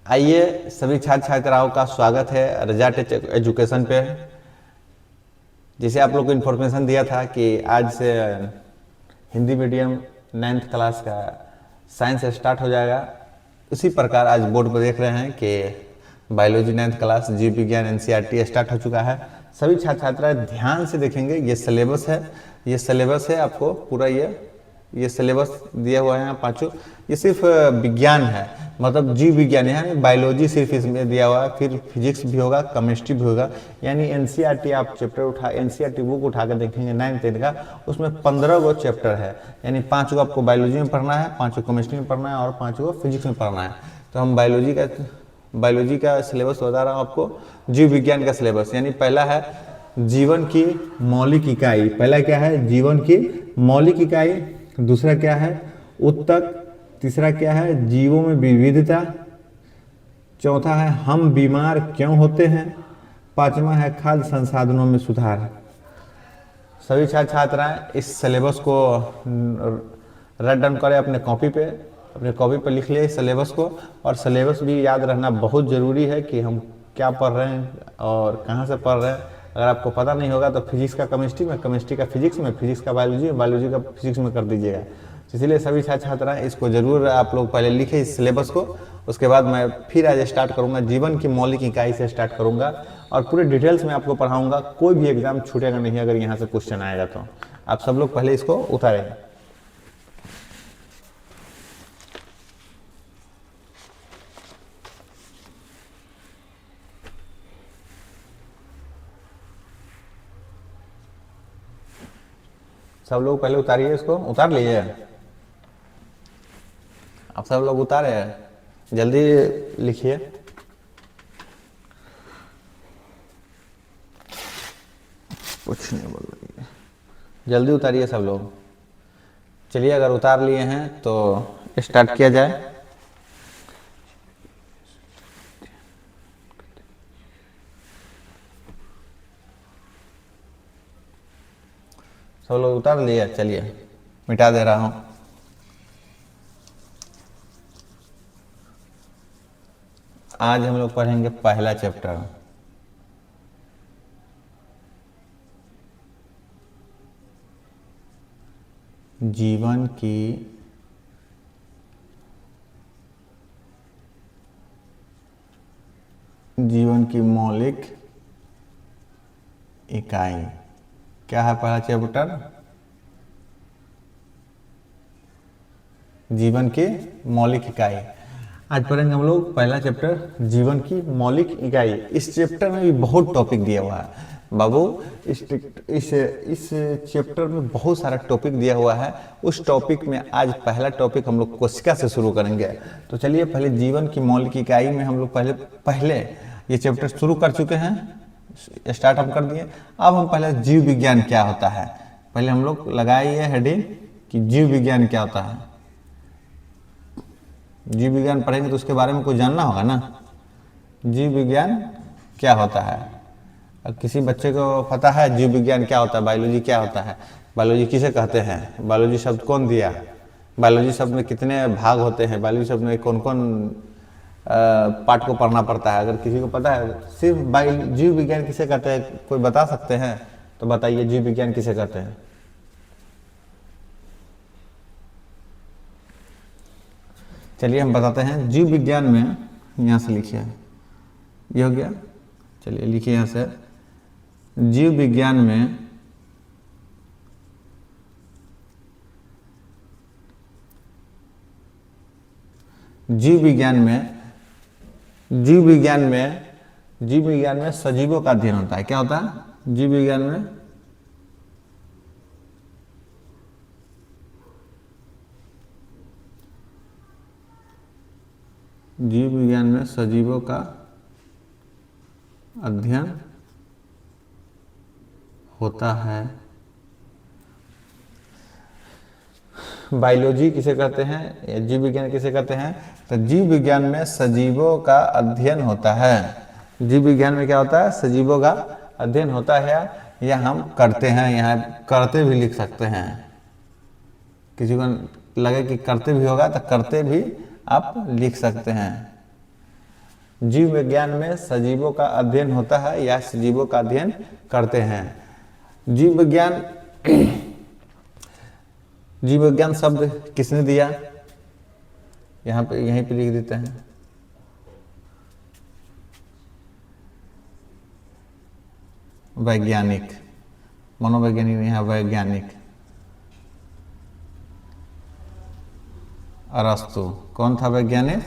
आइए, सभी छात्र छात्राओं का स्वागत है रजा टेक एजुकेशन पे। जैसे आप लोग को इन्फॉर्मेशन दिया था कि आज से हिंदी मीडियम 9th क्लास का साइंस स्टार्ट हो जाएगा, उसी प्रकार आज बोर्ड पर देख रहे हैं कि बायोलॉजी 9th क्लास जीव विज्ञान एनसीईआरटी स्टार्ट हो चुका है। सभी छात्र छात्रा ध्यान से देखेंगे, ये सिलेबस है, आपको पूरा ये सिलेबस दिया हुआ है पांचों। ये सिर्फ विज्ञान है, मतलब जीव विज्ञान है, बायोलॉजी सिर्फ इसमें दिया हुआ है। फिर फिजिक्स भी होगा, केमिस्ट्री भी होगा। यानी एनसीईआरटी आप चैप्टर एनसीईआरटी बुक उठा कर देखेंगे 9th 10th का, उसमें 15 गो चैप्टर है। यानी 5 गो आपको बायोलॉजी में पढ़ना है, 5 गो केमिस्ट्री में पढ़ना है और 5 गो फिजिक्स में पढ़ना है। तो हम बायोलॉजी का सिलेबस बता रहा हूँ आपको, जीव विज्ञान का सिलेबस। यानी पहला है जीवन की मौलिक इकाई। पहला क्या है? जीवन की मौलिक इकाई। दूसरा क्या है? उत्तक। तीसरा क्या है? जीवों में विविधता। चौथा है हम बीमार क्यों होते हैं। पांचवा है खाद्य संसाधनों में सुधार। सभी छात्र छात्राएं इस सिलेबस को राइट डाउन करें अपने कॉपी पे लिख ले सिलेबस को। और सिलेबस भी याद रहना बहुत ज़रूरी है कि हम क्या पढ़ रहे हैं और कहाँ से पढ़ रहे हैं। अगर आपको पता नहीं होगा तो फिजिक्स का केमिस्ट्री में, केमिस्ट्री का फिजिक्स में, फिजिक्स का बायोलॉजी में, बायोलॉजी का फिजिक्स में कर दीजिएगा। इसलिए सभी छात्र छात्राएं इसको जरूर आप लोग पहले लिखें इस सिलेबस को। उसके बाद मैं फिर आज स्टार्ट करूंगा, जीवन की मौलिक इकाई से स्टार्ट करूंगा और पूरे डिटेल्स में आपको पढ़ाऊंगा। कोई भी एग्जाम छूटेगा नहीं अगर यहाँ से क्वेश्चन आएगा तो। आप सब लोग पहले इसको उतारें। सब लोग पहले उतारिए, इसको उतार लीजिए। आप सब लोग उतारे हैं, जल्दी लिखिए। कुछ नहीं बोल रही है, जल्दी उतारिए सब लोग। चलिए, अगर उतार लिए हैं तो स्टार्ट किया जाए। सब लोग उतार लिए? चलिए मिटा दे रहा हूं। आज हम लोग पढ़ेंगे पहला चैप्टर, जीवन की मौलिक इकाई। क्या है पहला चैप्टर? जीवन की मौलिक इकाई। आज पढ़ेंगे हम लोग पहला चैप्टर, जीवन की मौलिक इकाई। इस चैप्टर में भी बहुत टॉपिक दिया हुआ है बाबू। इस चैप्टर में बहुत सारा टॉपिक दिया हुआ है। उस टॉपिक में आज पहला टॉपिक हम लोग कोशिका से शुरू करेंगे। तो चलिए, पहले जीवन की मौलिक इकाई में हम लोग पहले ये चैप्टर शुरू कर चुके हैं, स्टार्ट हम कर दिए। अब हम पहले जीव विज्ञान क्या होता है, पहले हम लोग लगाए ये हेडिंग कि जीव विज्ञान क्या होता है। जीव विज्ञान पढ़ेंगे तो उसके बारे में कुछ जानना होगा ना। जीव विज्ञान क्या होता है? अब किसी बच्चे को पता है जीव विज्ञान क्या होता है, बायोलॉजी क्या होता है, बायोलॉजी किसे कहते हैं, बायोलॉजी शब्द कौन दिया, बायोलॉजी शब्द में कितने भाग होते हैं, बायोलॉजी शब्द में कौन कौन पार्ट को पढ़ना पड़ता है। अगर किसी को पता है सिर्फ जीव विज्ञान किसे कहते हैं, कोई बता सकते हैं तो बताइए, जीव विज्ञान किसे कहते हैं? चलिए हम बताते हैं। जीव विज्ञान में, यहाँ से लिखिए, ये हो गया। चलिए लिखिए यहाँ से, जीव विज्ञान में जीव विज्ञान में सजीवों का अध्ययन होता है। क्या होता है जीव विज्ञान में? जीव विज्ञान में सजीवों का अध्ययन होता है। बायोलॉजी किसे कहते हैं या जीव विज्ञान किसे कहते हैं? तो जीव विज्ञान में सजीवों का अध्ययन होता है। जीव विज्ञान में क्या होता है? सजीवों का अध्ययन होता है, या हम करते हैं, यहाँ करते भी लिख सकते हैं। किसी को लगे कि करते भी होगा तो करते भी आप लिख सकते हैं। जीव विज्ञान में सजीवों का अध्ययन होता है या सजीवों का अध्ययन करते हैं। जीव विज्ञान शब्द किसने दिया? यहाँ पे यहीं पे लिख देते हैं। वैज्ञानिक, मनोवैज्ञानिक नहीं है, वैज्ञानिक अरस्तु। कौन था वैज्ञानिक?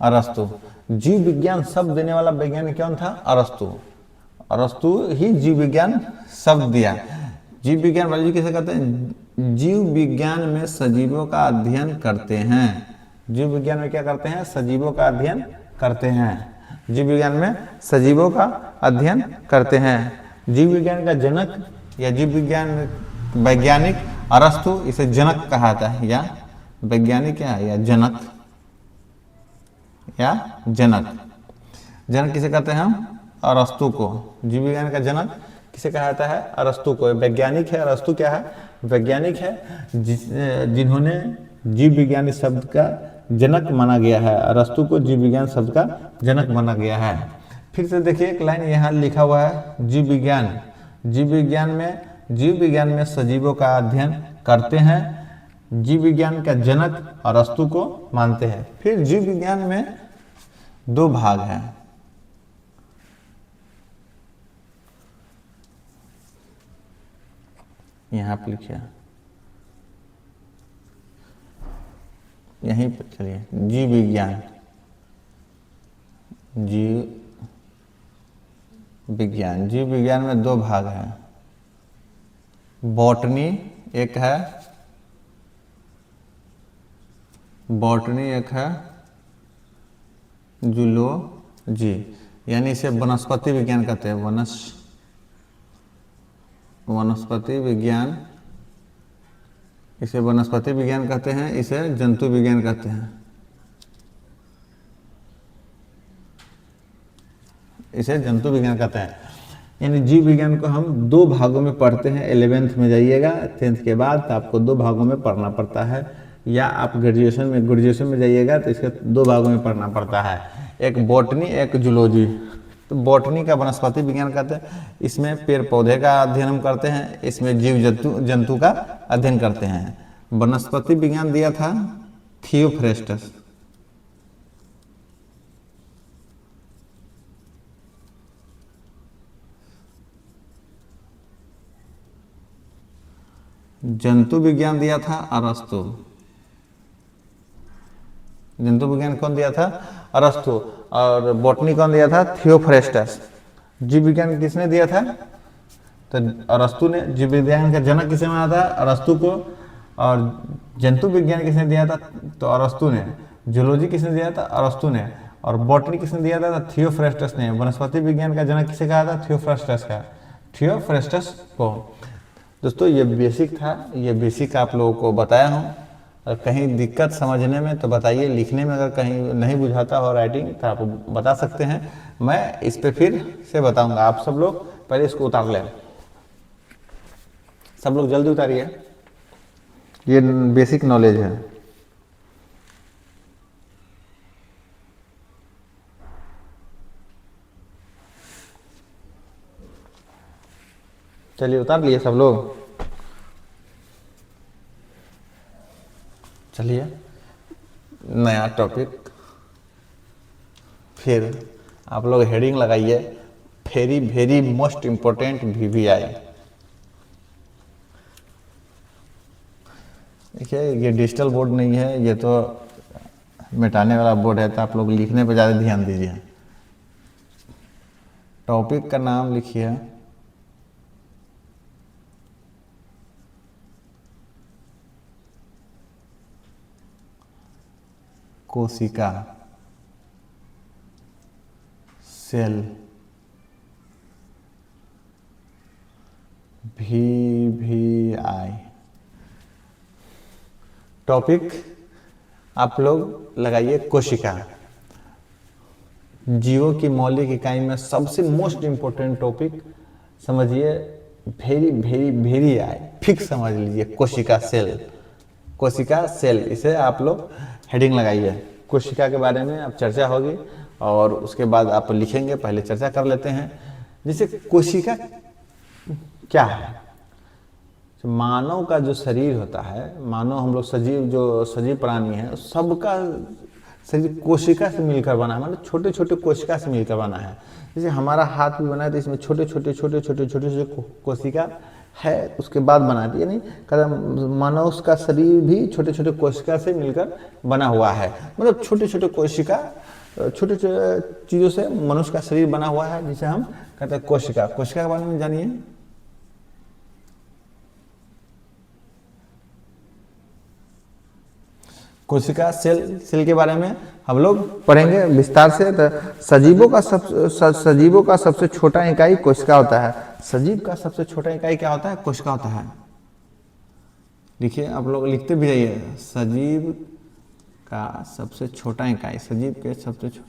अरस्तु। जीव विज्ञान शब्द देने वाला वैज्ञानिक कौन था? अरस्तु। अरस्तु ही जीव विज्ञान शब्द दिया। जीव विज्ञान बायोलॉजी किसे कहते हैं? जीव विज्ञान में सजीवों का अध्ययन करते हैं। जीव विज्ञान में क्या करते हैं? सजीवों का अध्ययन करते हैं। जीव विज्ञान में सजीवों का अध्ययन करते हैं। जीव विज्ञान का जनक या जीव विज्ञान वैज्ञानिक अरस्तु, इसे जनक कहा जाता है या वैज्ञानिक या जनक या जनक। जनक किसे कहते हैं हम? अरस्तु को। जीव विज्ञान का जनक किसे कहा जाता है? अरस्तु को। वैज्ञानिक है अरस्तु, क्या है? वैज्ञानिक है जिन्होंने जीव विज्ञान इस शब्द का जनक माना गया है। अरस्तु को जीव विज्ञान शब्द का जनक माना गया है। फिर से देखिए एक लाइन यहाँ लिखा हुआ है, जीव विज्ञान। जीव विज्ञान में सजीवों का अध्ययन करते हैं। जीव विज्ञान का जनक अरस्तु को मानते हैं। फिर जीव विज्ञान में दो भाग हैं। यहाँ पे लिखिए, यहीं पर चलिए। जीव विज्ञान में दो भाग हैं। बॉटनी एक है, जूलॉजी, यानी इसे वनस्पति विज्ञान कहते हैं। वनस्पति विज्ञान, इसे वनस्पति विज्ञान कहते हैं, इसे जंतु विज्ञान कहते हैं। इसे जंतु विज्ञान कहते हैं। यानी जीव विज्ञान को हम दो भागों में पढ़ते हैं। 11th में जाइएगा, 10th के बाद तो आपको दो भागों में पढ़ना पड़ता है। या आप ग्रेजुएशन में जाइएगा तो इसके दो भागों में पढ़ना पड़ता है, एक बॉटनी एक जूलॉजी। तो बॉटनी का वनस्पति विज्ञान कहते हैं, इसमें पेड़ पौधे का अध्ययन हम करते हैं। इसमें जीव जंतु का अध्ययन करते हैं। वनस्पति विज्ञान दिया था थियोफ्रेस्टस। जंतु विज्ञान दिया था अरस्तु। जंतु विज्ञान कौन दिया था? अरस्तु। और बॉटनी कौन दिया था? थियोफ्रेस्टस। जीव विज्ञान किसने दिया था? तो अरस्तु ने। जीव विज्ञान का जनक किसे माना था? अरस्तु को। और जंतु विज्ञान किसने दिया था? तो अरस्तु ने। जूलॉजी किसने दिया था? अरस्तु ने। और बॉटनी किसने दिया था? तो थियोफ्रेस्टस ने। वनस्पति विज्ञान का जनक किसे कहा था? थियोफ्रेस्टस को। दोस्तों ये बेसिक था, ये बेसिक आप लोगों को बताया हूँ। और कहीं दिक्कत समझने में तो बताइए, लिखने में अगर कहीं नहीं बुझाता हो राइटिंग तो आप बता सकते हैं, मैं इस पे फिर से बताऊंगा। आप सब लोग पहले इसको उतार लें, सब लोग जल्दी उतारिए, ये बेसिक नॉलेज है। चलिए उतार लिए सब लोग। चलिए नया टॉपिक, फिर आप लोग हेडिंग लगाइए, वेरी मोस्ट इम्पोर्टेंट VVI। देखिए ये डिजिटल बोर्ड नहीं है, ये तो मिटाने वाला बोर्ड है, तो आप लोग लिखने पर ज़्यादा ध्यान दीजिए। टॉपिक का नाम लिखिए कोशिका, सेल, VVI। टॉपिक आप लोग लगाइए कोशिका। जीवों की मौलिक इकाई में सबसे मोस्ट इंपोर्टेंट टॉपिक समझिए very very very I, fix समझ लीजिए, कोशिका सेल, कोशिका सेल, इसे आप लोग हेडिंग लगाइए। कोशिका के बारे में अब चर्चा होगी और उसके बाद आप लिखेंगे, पहले चर्चा कर लेते हैं। जैसे कोशिका क्या है? मानव का जो शरीर होता है, मानव हम लोग सजीव, जो सजीव प्राणी है, सबका शरीर कोशिका से मिलकर बना है, मतलब छोटे छोटे कोशिका से मिलकर बना है। जैसे हमारा हाथ भी बना है तो इसमें छोटे छोटे छोटे छोटे छोटे छोटे कोशिका है, उसके बाद बना दी, यानी मानव का शरीर भी छोटे छोटे कोशिका से मिलकर बना हुआ है। मतलब छोटे छोटे कोशिका, छोटे छोटे चीज़ों से मनुष्य का शरीर बना हुआ है, जिसे हम कहते हैं कोशिका। कोशिका के बारे में जानिए। कोशिका सेल, सेल के बारे में हम लोग पढ़ेंगे विस्तार से। तो सजीवों का सबसे छोटा इकाई कोशिका होता है। सजीव का सबसे छोटा इकाई क्या होता है? कोशिका होता है। लिखिए, आप लोग लिखते भी रहिए, सजीव का सबसे छोटा इकाई, सजीव का सबसे छोटा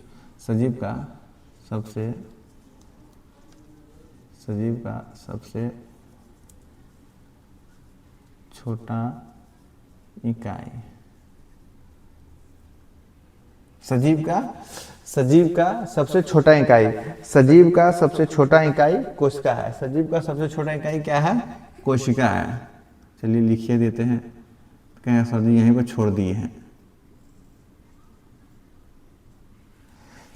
इकाई, सजीव का सबसे छोटा इकाई, सजीव का सबसे छोटा इकाई कोशिका है। सजीव का सबसे छोटा इकाई क्या है? कोशिका है। चलिए लिखिए देते हैं, कहीं सर जी यहीं पर छोड़ दिए हैं।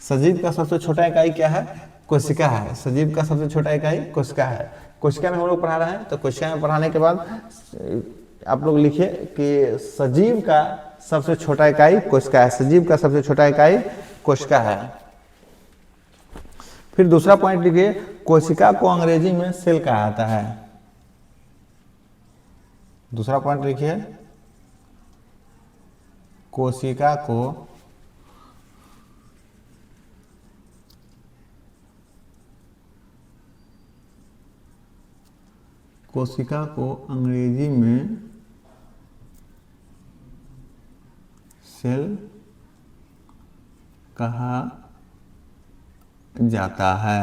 सजीव का सबसे छोटा इकाई क्या है? कोशिका है। सजीव का सबसे छोटा इकाई कोशिका है। कोशिका में हम लोग पढ़ा रहे हैं, तो कोशिका में पढ़ाने के बाद आप लोग लिखिए कि सजीव का सबसे छोटा इकाई कोशिका है। सजीव का सबसे छोटा इकाई कोशिका है। फिर दूसरा पॉइंट लिखिए, कोशिका को अंग्रेजी में सेल कहा जाता है। दूसरा पॉइंट लिखिए, कोशिका को अंग्रेजी में सेल कहा जाता है।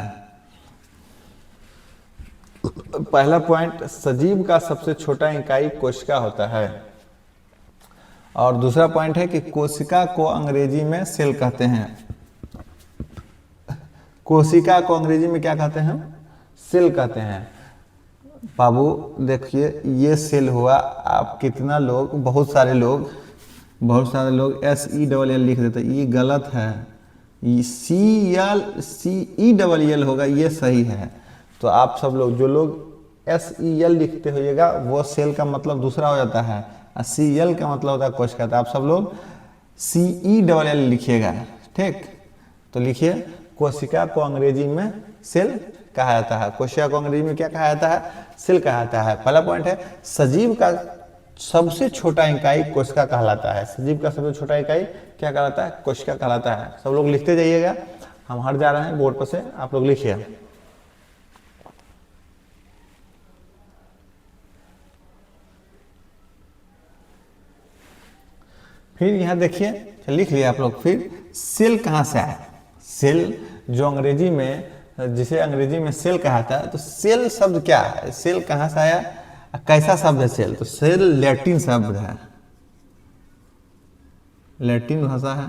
पहला पॉइंट, सजीव का सबसे छोटा इकाई कोशिका होता है। और दूसरा पॉइंट है कि कोशिका को अंग्रेजी में सेल कहते हैं। कोशिका को अंग्रेजी में क्या कहते हैं? सेल कहते हैं। बाबू देखिए, ये सेल हुआ। आप कितना लोग, बहुत सारे लोग SELL लिख देते, ये गलत है। CELL होगा, ये सही है। तो आप सब लोग, जो लोग SEL लिखते होइएगा, वो सेल का मतलब दूसरा हो जाता है, और CL का मतलब होता है कोशिका। तो आप सब लोग CELL लिखिएगा, ठीक। तो लिखिए, कोशिका को अंग्रेजी में सेल कहा जाता है। कोशिका को अंग्रेजी में क्या कहा जाता है? सेल कहा जाता है। पहला पॉइंट है, सजीव का सबसे छोटा इकाई कोशिका कहलाता है। सजीव का सबसे छोटा इकाई क्या कहलाता है? कोशिका कहलाता है। सब लोग लिखते जाइएगा, हम हट जा रहे हैं बोर्ड पर से, आप लोग लिखिए। फिर यहाँ देखिए, लिख लिया आप लोग। फिर सेल कहाँ से आया? सेल जो अंग्रेजी में, जिसे अंग्रेजी में सेल कहा था, तो सेल शब्द क्या है? सेल कहाँ से आया? कैसा शब्द है सेल? तो सेल लैटिन शब्द है, लैटिन भाषा है।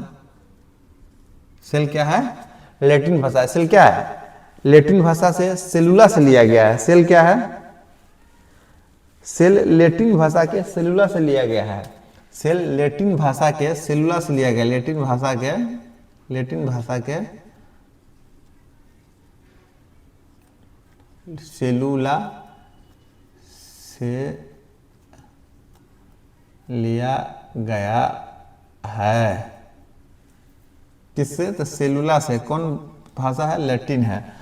सेल क्या है? लैटिन भाषा है। सेल क्या है? लैटिन भाषा से सेलुला से लिया गया है। सेल क्या है? सेल लैटिन भाषा के सेलुला से लिया गया है। सेल लैटिन भाषा के सेलुला से लिया गया। लैटिन भाषा के सेलुला से लिया गया है। किससे? तो सेलुला से। कौन भाषा है? लैटिन है।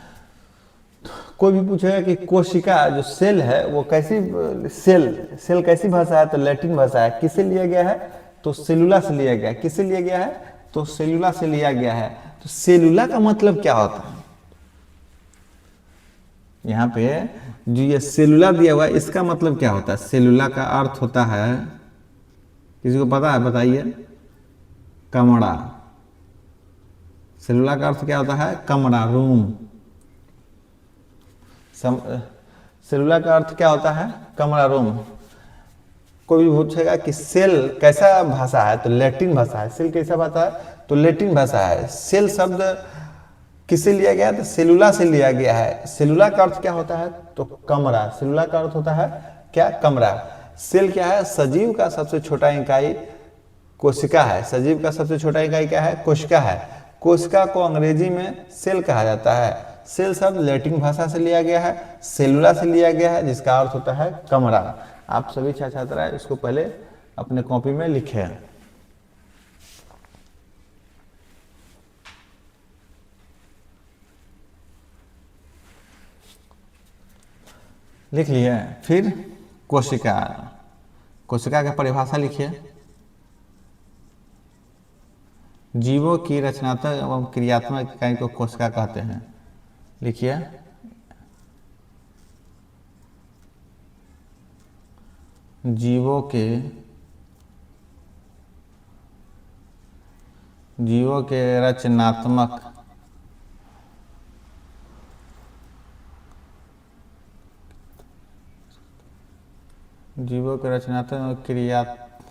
कोई भी पूछेगा कि कोशिका जो सेल है वो कैसी, सेल कैसी भाषा है? तो लैटिन भाषा है। किससे लिया गया है? तो सेलुला से लिया गया है। किससे लिया गया है? तो सेलुला से लिया गया है। तो सेलुला का मतलब क्या होता है? यहाँ पे जो ये सेलुला दिया हुआ है, इसका मतलब क्या होता है? सेलुला का अर्थ होता है, किसी को पता है? बताइए। कमरा। सेलुला का अर्थ क्या होता है? कमरा, रूम। सेलुला का अर्थ क्या होता है? कमरा, रूम। कोई भी पूछेगा कि सेल कैसा भाषा है, तो लैटिन भाषा है। सेल कैसा भाषा है, तो लैटिन भाषा है। सेल शब्द किससे लिया गया? तो सेलुला से लिया गया है। सेलुला का अर्थ क्या होता है? तो कमरा। सेलुला का अर्थ होता है क्या? कमरा। सेल क्या है? सजीव का सबसे छोटा इकाई कोशिका है। सजीव का सबसे छोटा इकाई क्या है? कोशिका है। कोशिका को अंग्रेजी में सेल कहा जाता है। सेल शब्द लैटिन भाषा से लिया गया है, सेलुला से लिया गया है, जिसका अर्थ होता है कमरा। आप सभी छात्र इसको पहले अपने कॉपी में लिखें। लिख लिए? फिर कोशिका। कोशिका की परिभाषा लिखिए। जीवों की रचनात्मक एवं क्रियात्मक इकाई को कोशिका कहते हैं। लिखिए। जीवों के रचनात्मक क्रियात्मक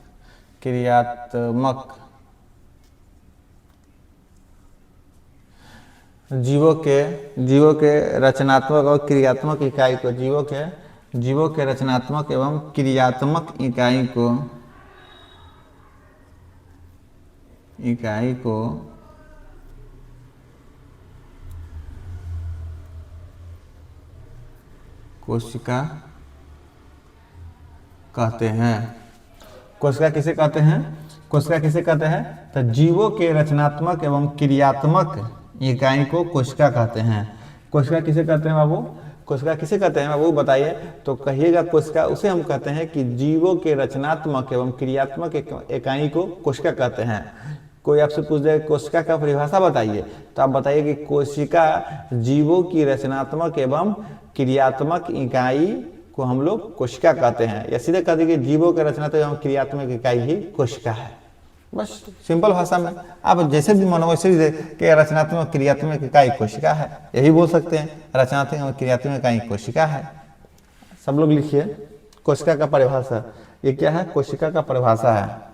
जीवों के रचनात्मक और क्रियात्मक इकाई को जीवों के रचनात्मक एवं क्रियात्मक इकाई को कोशिका कहते हैं। कोशिका किसे कहते हैं? कोशिका किसे कहते हैं? तो जीवों के रचनात्मक एवं क्रियात्मक इकाई को कोशिका कहते हैं। कोशिका किसे कहते हैं बाबू? कोशिका किसे कहते हैं बाबू, बताइए तो कहिएगा। कोशिका उसे हम कहते हैं कि जीवों के रचनात्मक एवं क्रियात्मक इकाई को कोशिका कहते हैं। कोई आपसे पूछ दे कोशिका का परिभाषा बताइए, तो आप बताइए कि कोशिका जीवों की रचनात्मक एवं क्रियात्मक इकाई को हम लोग कोशिका कहते हैं, या सीधे कह दीजिए जीवों के रचनात्मक एवं क्रियात्मक इकाई ही कोशिका है। बस सिंपल भाषा में आप जैसे भी मानो वैसे भी कि रचनात्मक क्रियात्मक इकाई कोशिका है, यही बोल सकते हैं। रचनात्मक एवं क्रियात्मक इकाई कोशिका है। सब लोग लिखिए कोशिका का परिभाषा। ये क्या है? कोशिका का परिभाषा है।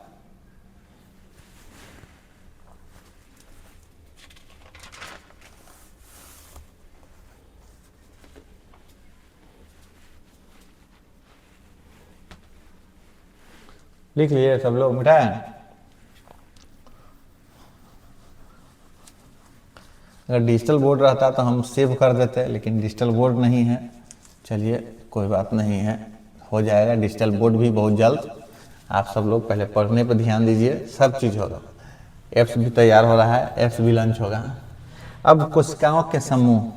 लिख लिए सब लोग? मिटाए? अगर डिजिटल बोर्ड रहता तो हम सेव कर देते, लेकिन डिजिटल बोर्ड नहीं है। चलिए कोई बात नहीं है, हो जाएगा डिजिटल बोर्ड भी बहुत जल्द। आप सब लोग पहले पढ़ने पर ध्यान दीजिए, सब चीज़ होगा। एप्स भी तैयार हो रहा है, एप्स भी लॉन्च होगा। अब कोशिकाओं के समूह।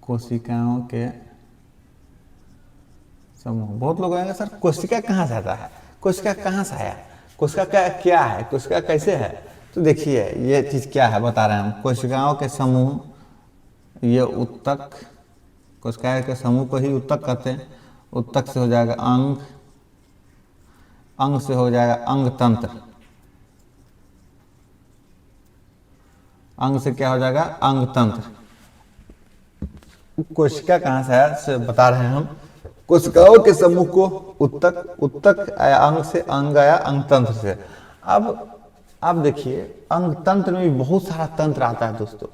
कोशिकाओं के समूह। बहुत लोग आएंगे सर कोशिका कहाँ से आता है, कोशिका कहाँ से आया, कोशिका का क्या है, कोशिका कैसे है? तो देखिए ये चीज़ क्या है बता रहे हैं हम। कोशिकाओं के समूह, ये उत्तक, कोशिकाओं के समूह को ही उत्तक कहते हैं। उत्तक से हो जाएगा अंग, अंग से हो जाएगा अंग तंत्र, अंग से क्या हो जाएगा? अंग तंत्र। कोशिका कहाँ से आया से बता रहे हैं हम। कोशिकाओं के समूह को उत्तक, उत्तक आया अंग से, अंग आया अंग तंत्र से। अब देखिए अंग तंत्र में भी बहुत सारा तंत्र आता है दोस्तों।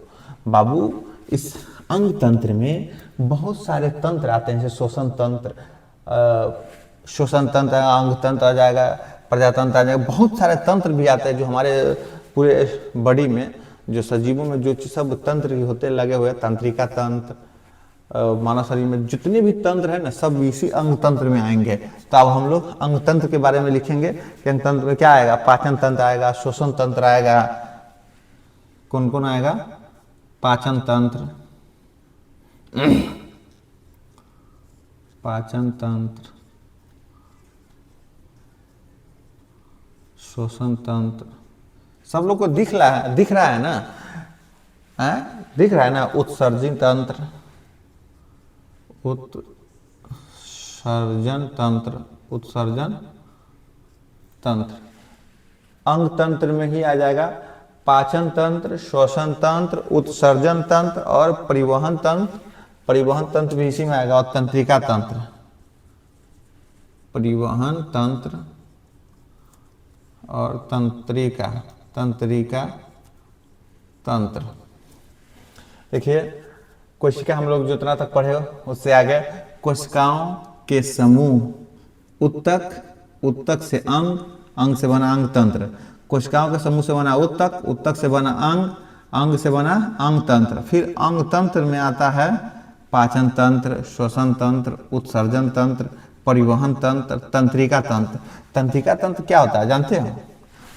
बाबू इस अंग तंत्र में बहुत सारे तंत्र आते हैं, जैसे श्वसन तंत्र, श्वसन तंत्र, अंग तंत्र आ जाएगा, प्रजातंत्र आ जाएगा। बहुत सारे तंत्र भी आते हैं जो हमारे पूरे बॉडी में, जो सजीवों में जो सब तंत्र होते लगे हुए, तंत्रिका तंत्र, मानव शरीर में जितने भी तंत्र है ना, सब इसी अंग तंत्र में आएंगे। तो अब हम लोग अंग तंत्र के बारे में लिखेंगे कि अंग तंत्र में क्या आएगा? पाचन तंत्र आएगा, श्वसन तंत्र आएगा। कौन कौन आएगा? पाचन तंत्र, पाचन तंत्र, श्वसन तंत्र। सब लोग को दिख रहा है ना? दिख रहा है ना? उत्सर्जन तंत्र, उत्सर्जन तंत्र, उत्सर्जन तंत्र। अंग तंत्र में ही आ जाएगा पाचन तंत्र, श्वसन तंत्र, उत्सर्जन तंत्र और परिवहन तंत्र। परिवहन तंत्र भी इसी में आएगा, और तंत्रिका तंत्र, परिवहन तंत्र और तंत्रिका तंत्र। देखिए कोशिका हम लोग जितना तक पढ़े उससे आगे कोशिकाओं के समूह, उत्तक से अंग, अंग से बना अंग तंत्र, कोशिकाओं के समूह से बना उत्तक, उत्तक से बना अंग, अंग से बना अंग तंत्र। फिर अंग तंत्र में आता है पाचन तंत्र, श्वसन तंत्र, उत्सर्जन तंत्र, परिवहन तंत्र, तंत्रिका तंत्र। तंत्रिका तंत्र क्या होता है जानते हो?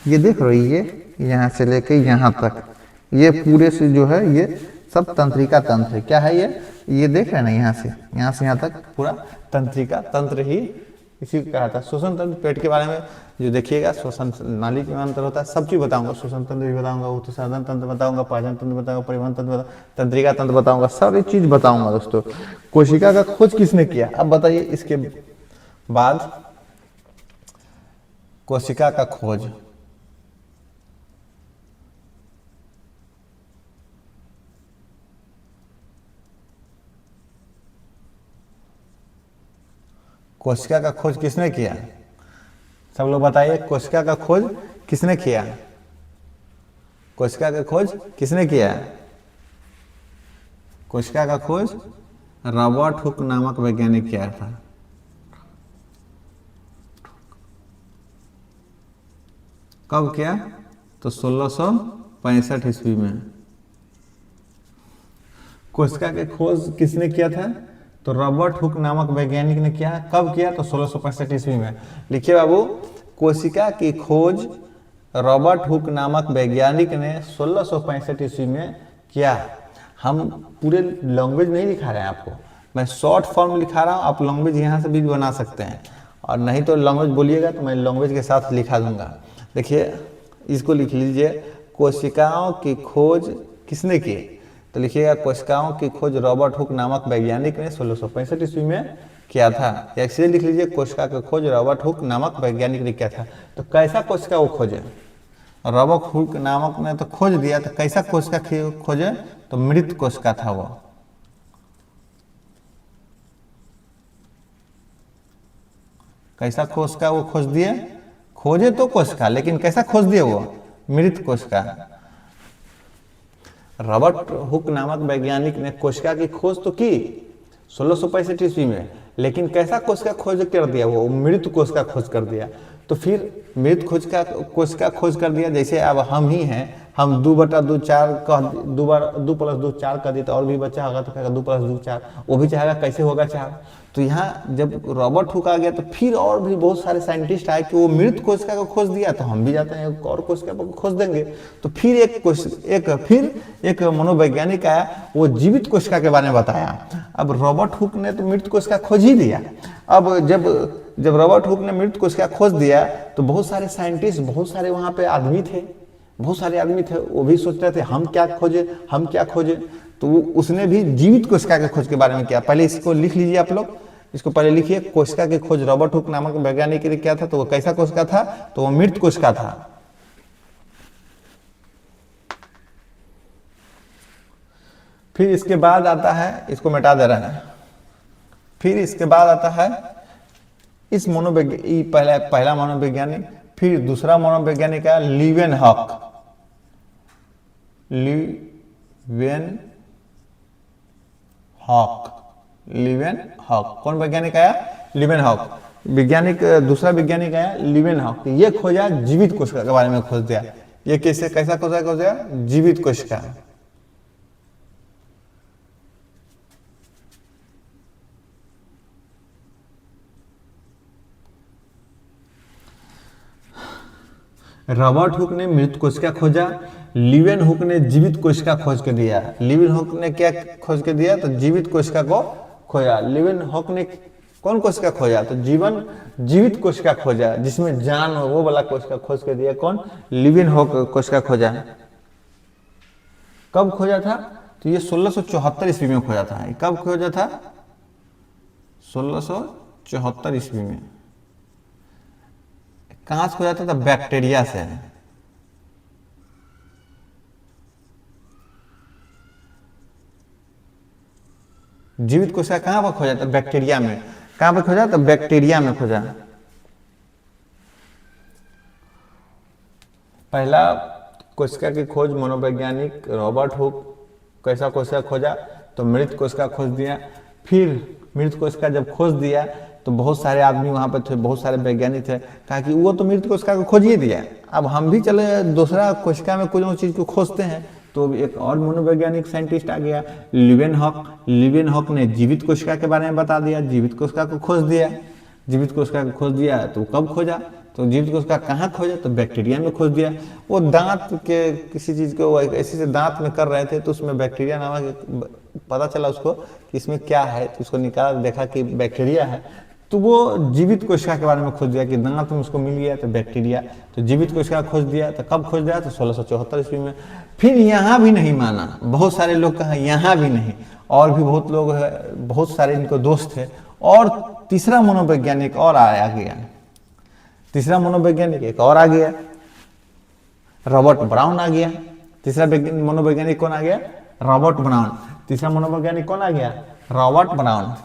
ये देख रहे हो, ये यहाँ से लेके यहाँ तक, ये पूरे से जो है ये सब तंत्रिका तंत्र है। क्या है ये देख रहे हैं ना, यहाँ से यहाँ तक पूरा तंत्रिका तंत्र ही इसी को कहा था। श्वसन तंत्र पेट के बारे में जो देखिएगा, श्वसन नाली के अंतर होता है, सब चीज बताऊंगा, श्वसन तंत्र भी बताऊंगा, उत्सर्जन तंत्र बताऊंगा, पाचन तंत्र बताऊंगा, परिवहन तंत्र बताऊंगा, तंत्रिका तंत्र बताऊंगा, सारी चीज बताऊंगा दोस्तों। कोशिका का खोज किसने किया? अब बताइए इसके बाद कोशिका का खोज कोशिका का खोज किसने किया? सब लोग बताइए, कोशिका का खोज किसने किया? कोशिका का खोज किसने किया? कोशिका का खोज रॉबर्ट हुक नामक वैज्ञानिक किया था। कब किया? तो 1665 ईस्वी में। कोशिका के खोज किसने किया था? तो रॉबर्ट हुक नामक वैज्ञानिक ने किया। कब किया? तो 1665 ईस्वी में। लिखिए बाबू, कोशिका की खोज रॉबर्ट हुक नामक वैज्ञानिक ने 1665 ईस्वी में किया। हम पूरे लैंग्वेज नहीं लिखा रहे हैं आपको, मैं शॉर्ट फॉर्म लिखा रहा हूँ, आप लैंग्वेज यहाँ से भी बना सकते हैं, और नहीं तो लैंग्वेज बोलिएगा तो मैं लैंग्वेज के साथ लिखा दूंगा। देखिए इसको लिख लीजिए, कोशिकाओं की खोज किसने की? तो लिखिएगा, कोशिकाओं की खोज रॉबर्ट हुक नामक वैज्ञानिक ने 1665 ईस्वी में किया था। या इसलिए लिख लीजिए, कोशिका की खोज रॉबर्ट हुक नामक वैज्ञानिक ने किया था। तो कैसा कोशिका वो खोजे? रॉबर्ट हुक नामक ने तो खोज दिया, तो कैसा कोशिका खोजे? तो मृत कोशिका था वो। कैसा कोशिका वो खोज दिए? खोजे तो कोशिका, लेकिन कैसा खोज दिए वो? मृत कोशिका। रॉबर्ट हुक नामक वैज्ञानिक ने कोशिका की खोज तो की 1665 ईस्वी में, लेकिन कैसा कोशिका खोज कर दिया? वो मृत कोशिका खोज कर दिया। तो फिर मृत कोशिका खोज कर दिया। जैसे अब हम ही हैं, हम 2/2 4 कह 2 + 2 4 कर दिए, तो और भी बच्चा होगा तो कहेगा 2 + 2 4, वो भी चाहेगा कैसे होगा 4। तो यहाँ जब रॉबर्ट हुक आ गया तो फिर और भी बहुत सारे साइंटिस्ट आए कि वो मृत कोशिका को खोज दिया, तो हम भी जाते हैं और कोशिका को खोज देंगे। तो फिर एक मनोवैज्ञानिक आया, वो जीवित कोशिका के बारे में बताया। अब रॉबर्ट हुक ने तो मृत कोशिका खोज ही दिया। अब जब रॉबर्ट हुक ने मृत कोशिका खोज दिया तो बहुत सारे साइंटिस्ट, बहुत सारे वहाँ पे आदमी थे, वो भी सोच रहे थे हम क्या खोजे। तो उसने भी जीवित कोशिका के खोज के बारे में किया। पहले इसको लिख लीजिए आप लोग, इसको पहले लिखिए, कोशिका की खोज रॉबर्ट हुक नामक वैज्ञानिक ने किया था। तो वो कैसा कोशिका था? तो वो मृत कोशिका था। फिर इसके बाद आता है, इसको मिटा दे रहे हैं, फिर इसके बाद आता है इस पहला मनोवैज्ञानिक। फिर दूसरा मनोवैज्ञानिक है लीवेनहॉक। कौन वैज्ञानिक आया? लीवेनहॉक। दूसरा वैज्ञानिक आया लीवेनहॉक। ये खोजा जीवित कोशिका के बारे में खोज दिया। ये कैसा खोजा? जीवित कोशिका। रॉबर्ट हुक ने मृत कोशिका खोजा, लीवेनहॉक ने जीवित कोशिका खोज के दिया। लीवेनहॉक ने क्या खोज के दिया? तो जीवित कोशिका को खोजा। लीवेनहॉक ने कौन कोशिका खोजा? तो जीवित कोशिका खोजा, जिसमें जान हो, वो वाला कोशिका खोज के दिया। कौन? लीवेनहॉक कोशिका खोजा। कब खोजा था? तो ये 1674 ईस्वी में खोजा था। कब खोजा था? 1674 ईस्वी में। कहाँ से खोजा था? बैक्टीरिया से। जीवित कोशिका कहाँ पर खोजा? तो बैक्टीरिया में। कहाँ पर खोजा? तो बैक्टीरिया में खोजा। पहला कोशिका की खोज मनोवैज्ञानिक रॉबर्ट हुक। कैसा कोशिका खोजा? तो मृत कोशिका खोज दिया। फिर मृत कोशिका जब खोज दिया तो बहुत सारे आदमी वहाँ पर थे, बहुत सारे वैज्ञानिक थे, कहा कि वो तो मृत कोशिका को खोज ही दिया, अब हम भी चले दूसरा कोशिका में कोई चीज़ को खोजते हैं। तो एक और मनोवैज्ञानिक साइंटिस्ट आ गया, लीवेनहॉक। लीवेनहॉक ने जीवित कोशिका के बारे में बता दिया, जीवित कोशिका को खोज दिया। जीवित कोशिका को खोज दिया तो कब खोजा? तो जीवित कोशिका कहाँ खोजा? तो बैक्टीरिया में खोज दिया। वो दांत के किसी चीज़ को ऐसे से दांत में कर रहे थे तो उसमें बैक्टीरिया नामक पता चला उसको कि इसमें क्या है, तो उसको निकाला, देखा कि बैक्टीरिया है, तो वो जीवित कोशिका के बारे में खोज दिया कि दांत में उसको मिल गया तो बैक्टीरिया। तो जीवित कोशिका खोज दिया। तो कब खोज दिया? तो 1674 ईस्वी में। फिर यहाँ भी नहीं माना, बहुत सारे लोग कहा यहाँ भी नहीं, और भी बहुत लोग है, बहुत सारे इनको दोस्त थे। और तीसरा मनोवैज्ञानिक और आ गया, तीसरा मनोवैज्ञानिक एक और आ गया, रॉबर्ट ब्राउन आ गया। तीसरा मनोवैज्ञानिक कौन आ गया? Robert brown. तीसरा मनोवैज्ञानिक कौन आ गया? Robert brown.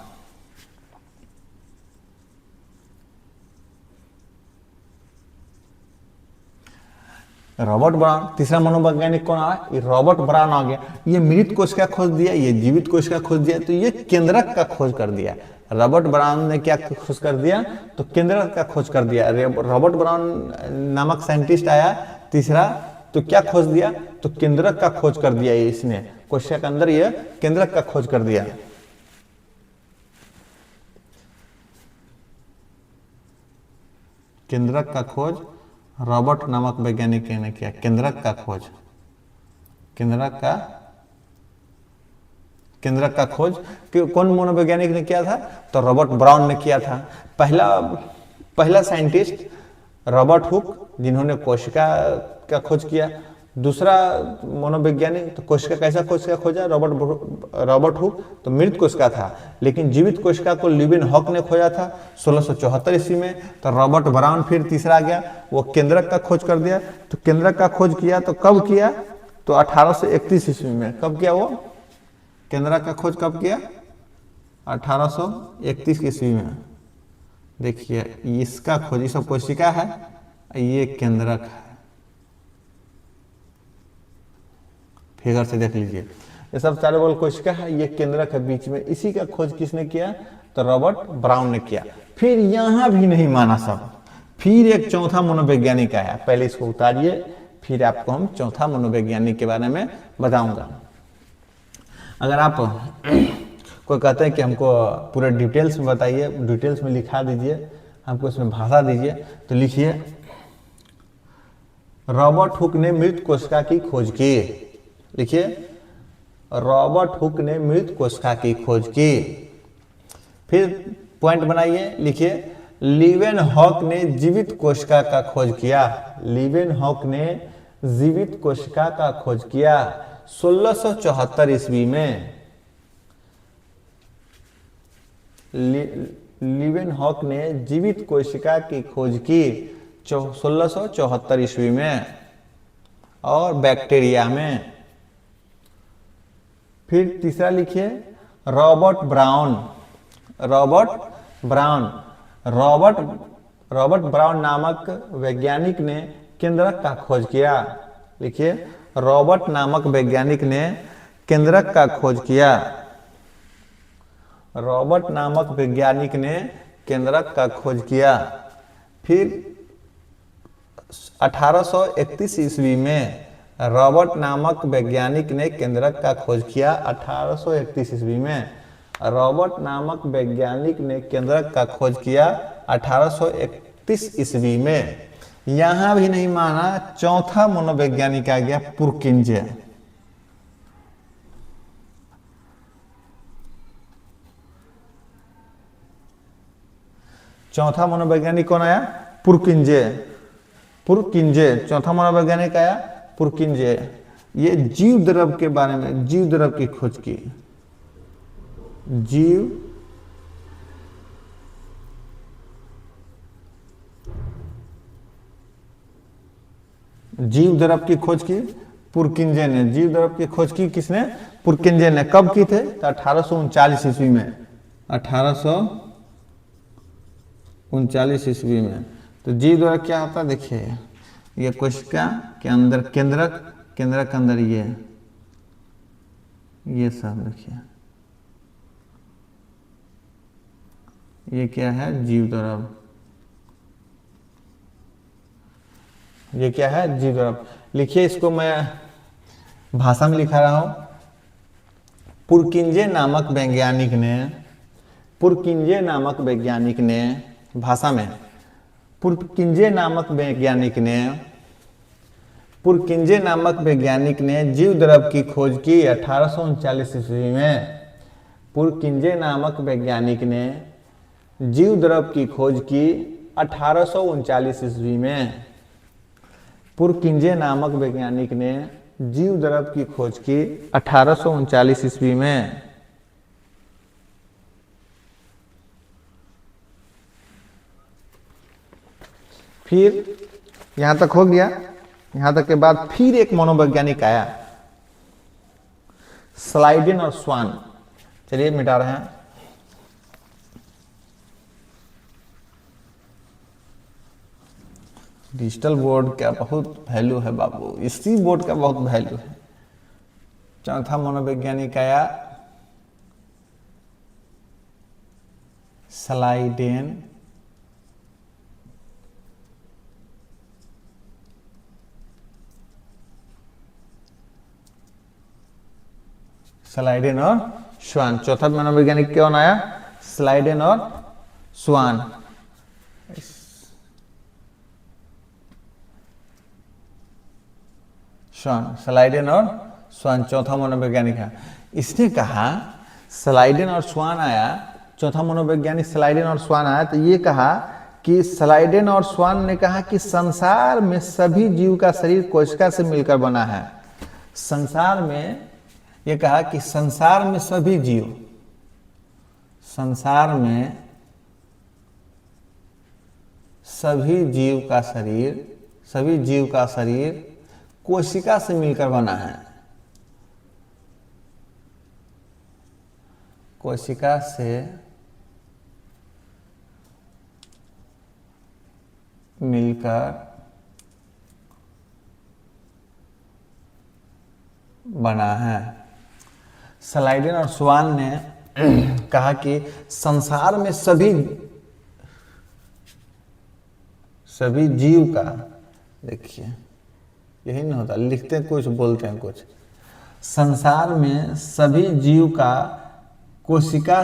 रॉबर्ट ब्राउन, तीसरा मनोवैज्ञानिक कौन आया? ये रॉबर्ट ब्राउन आ गया। ये मृत कोशिका खोज दिया, ये जीवित कोशिका खोज दिया, तो ये केंद्रक का खोज कर दिया। रॉबर्ट ब्राउन ने क्या खोज कर दिया? तो केंद्रक का खोज कर दिया। रॉबर्ट ब्राउन नामक साइंटिस्ट आया तीसरा, तो क्या खोज दिया? तो केंद्रक का खोज कर दिया। इसने कोशिका के अंदर ये केंद्रक का खोज कर दिया। केंद्रक का खोज रॉबर्ट नामक वैज्ञानिक ने किया। केंद्रक का खोज, केंद्रक का खोज कौन मनोवैज्ञानिक ने किया था? तो रॉबर्ट ब्राउन ने किया था। पहला साइंटिस्ट रॉबर्ट हुक, जिन्होंने कोशिका का खोज किया। दूसरा मनोवैज्ञानिक, तो कोशिका कैसा कोशिका खोजा? रॉबर्ट हुक तो मृत कोशिका था, लेकिन जीवित कोशिका को लीवेनहॉक ने खोजा था 1674 ईस्वी में। तो रॉबर्ट ब्राउन फिर तीसरा आ गया, वो केंद्रक का खोज कर दिया। तो केंद्रक का खोज किया तो कब किया? तो 1831 ईस्वी में। कब किया वो? केंद्रक का खोज कब किया? 1831 ईस्वी में। देखिए इसका खोज, ये सब कोशिका है, ये केंद्रक है। फिगर से देख लीजिए, ये सब चारों बल कोशिका है, ये केंद्रक है बीच में। इसी का खोज किसने किया? तो रॉबर्ट ब्राउन ने किया। फिर यहां भी नहीं माना सब, फिर एक चौथा मनोवैज्ञानिक आया। पहले इसको उतारिए, फिर आपको हम चौथा मनोवैज्ञानिक के बारे में बताऊंगा। अगर आप कोई कहते हैं कि हमको पूरे डिटेल्स में बताइए, डिटेल्स में लिखा दीजिए, हमको इसमें भाषा दीजिए, तो लिखिए रॉबर्ट हुक ने मृत कोशिका की खोज की। लिखिए रॉबर्ट हुक ने मृत कोशिका की खोज की। फिर पॉइंट बनाइए, लिखिए लीवेनहॉक ने जीवित कोशिका का खोज किया। लीवेनहॉक ने जीवित कोशिका का खोज किया 1674 ईस्वी में। लीवेनहॉक ने जीवित कोशिका की खोज की 1674 ईस्वी में, और बैक्टीरिया में। फिर तीसरा लिखिए रॉबर्ट ब्राउन। रॉबर्ट ब्राउन नामक वैज्ञानिक ने केंद्रक का खोज किया। लिखिए रॉबर्ट नामक वैज्ञानिक ने केंद्रक का खोज किया। रॉबर्ट नामक वैज्ञानिक ने केंद्रक का खोज किया। फिर 1831 ईस्वी में रॉबर्ट नामक वैज्ञानिक ने केंद्रक का खोज किया। 1831 ईस्वी में रॉबर्ट नामक वैज्ञानिक ने केंद्रक का खोज किया 1831 ईस्वी में। यहां भी नहीं माना, चौथा मनोवैज्ञानिक आ गया पुरकिंजे। चौथा मनोवैज्ञानिक कौन आया? पुरकिंजे। चौथा मनोवैज्ञानिक आया पुरकिंजे। ये जीव द्रव के बारे में, जीव द्रव की खोज की। जीव द्रव की खोज की पुरकिंजे ने जीव द्रव की खोज की किसने? पुरकिंजे ने। कब की थे? तो 1839 ईस्वी में। 1839 ईस्वी में। तो जीव द्रव क्या होता है देखिए, ये कोशिका के अंदर केंद्रक, केंद्रक के अंदर ये सब देखिए, ये क्या है? जीव द्रव। ये क्या है? जीव द्रव। लिखिए इसको, मैं भाषा में लिखा रहा हूं। पुरकिंजे नामक वैज्ञानिक ने भाषा में, पुरकिंजे नामक वैज्ञानिक ने जीव द्रव की खोज की 1839 ईस्वी में। पुरकिंजे नामक वैज्ञानिक ने जीव द्रव की खोज की 1839 ईस्वी में। पुरकिंजे नामक वैज्ञानिक ने जीव द्रव की खोज की 1839 ईस्वी में। फिर यहां तक हो गया। यहां तक के बाद फिर एक मनोवैज्ञानिक आया, स्लाइडेन और स्वान। चलिए मिटा रहे हैं। डिजिटल बोर्ड का बहुत वैल्यू है बाबू, इसी बोर्ड का बहुत वैल्यू है। चौथा मनोवैज्ञानिक आया स्लाइडेन और स्वान। चौथा मनोवैज्ञानिक कौन आया? स्लाइडेन और स्वान। स्लाइडेन और स्वान चौथा मनोवैज्ञानिक है। इसने कहा, स्लाइडेन और स्वान आया, चौथा मनोवैज्ञानिक स्लाइडेन और स्वान आया, तो ये कहा कि स्लाइडेन और स्वान ने कहा कि संसार में सभी जीव का शरीर कोशिका से मिलकर बना है। संसार में, ये कहा कि संसार में सभी जीव, संसार में सभी जीव का शरीर कोशिका से मिलकर बना है। कोशिका से मिलकर बना है। स्लाइडेन और स्वान ने कहा कि संसार में सभी जीव का, देखिए यही नहीं होता, लिखते हैं कुछ बोलते हैं कुछ। संसार में सभी जीव का कोशिका,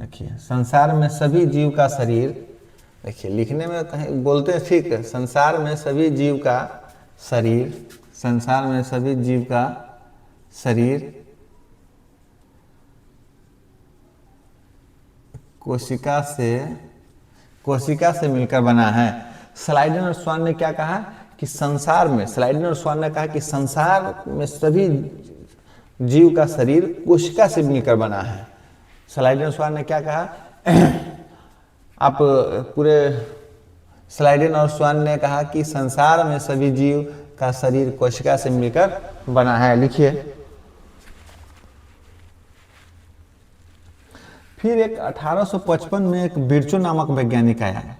देखिए संसार में सभी जीव का शरीर, देखिए लिखने में कहीं बोलते हैं ठीक है, संसार में सभी जीव का शरीर, संसार में सभी जीव का शरीर कोशिका से मिलकर बना है। स्लाइडेन और स्वान ने क्या कहा कि संसार में, स्लाइडेन और स्वान ने कहा कि संसार में सभी जीव का शरीर कोशिका से मिलकर बना है। स्लाइडेन और स्वान ने क्या कहा? आप पूरे, स्लाइडेन और स्वान ने कहा कि संसार में सभी जीव का शरीर कोशिका से मिलकर बना है। लिखिए। फिर एक 1855 में एक बिरचो नामक वैज्ञानिक आया।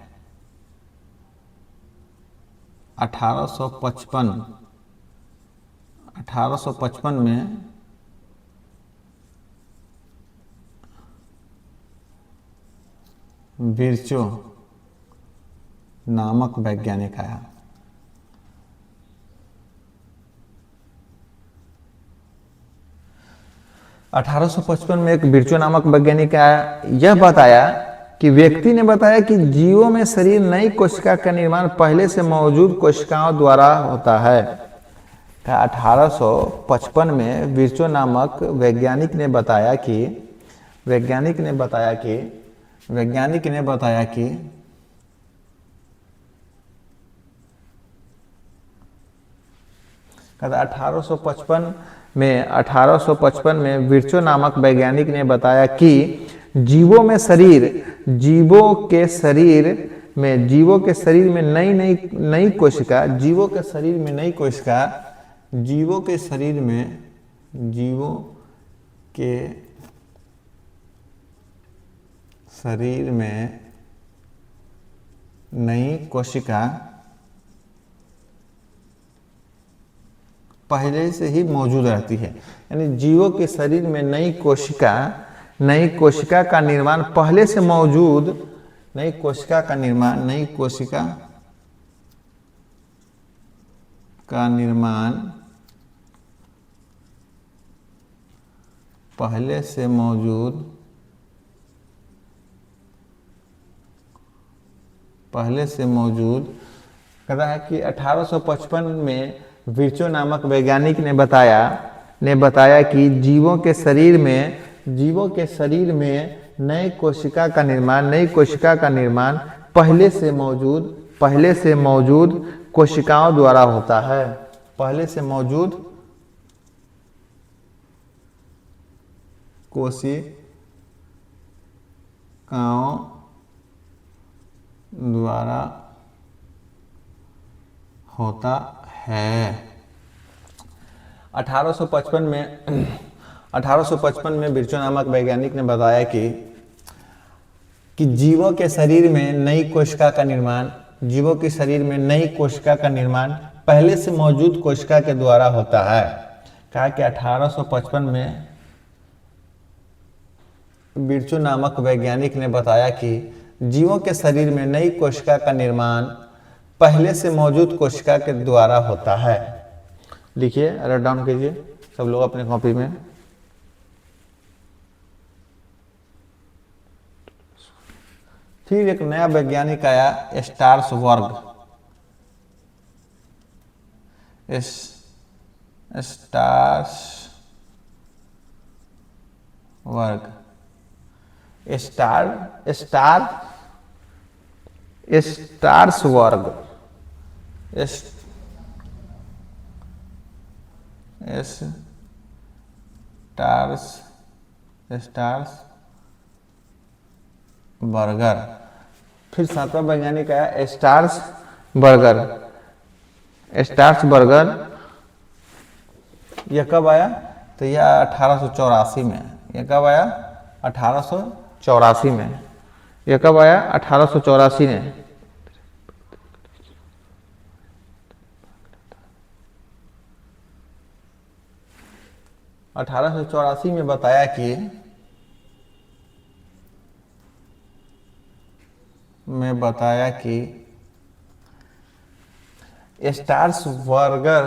1855 में बिरचो नामक वैज्ञानिक आया। में एक बिरचो नामक वैज्ञानिक आया। यह बताया कि व्यक्ति ने बताया कि जीवों में शरीर नई कोशिका का निर्माण पहले से मौजूद कोशिकाओं द्वारा होता है। 1855 में बिरचो नामक वैज्ञानिक ने बताया कि 1855 में बिरचो नामक वैज्ञानिक ने बताया कि जीवों के शरीर में नई कोशिका जीवों के शरीर में, जीवों के शरीर में नई कोशिका पहले से ही मौजूद रहती है। यानी जीवों के शरीर में नई कोशिका का निर्माण पहले से मौजूद, नई कोशिका का निर्माण पहले से मौजूद कह रहा है कि 1855 में विर्चो नामक वैज्ञानिक ने बताया कि जीवों के शरीर में नई कोशिका का निर्माण पहले से मौजूद कोशिकाओं द्वारा होता है। पहले से मौजूद कोशिकाओं द्वारा होता है। 1855 में विर्चो नामक वैज्ञानिक ने बताया कि जीवों के शरीर में नई कोशिका का निर्माण पहले से मौजूद कोशिका के द्वारा होता है। कहा कि 1855 में विर्चो नामक वैज्ञानिक ने बताया कि जीवों के शरीर में नई कोशिका का निर्माण पहले से मौजूद कोशिका के द्वारा होता है। लिखिए, राइट डाउन कीजिए सब लोग अपने कॉपी में। फिर एक नया वैज्ञानिक आया, स्टार्सवर्ग। स्टार्सबर्गर। फिर सातवां वैज्ञानिक आया, स्टार्सबर्गर। यह कब आया? तो यह 1884 में। यह कब आया? 1884 में। यह कब आया? 1884 में। में बताया कि स्टार्सबर्गर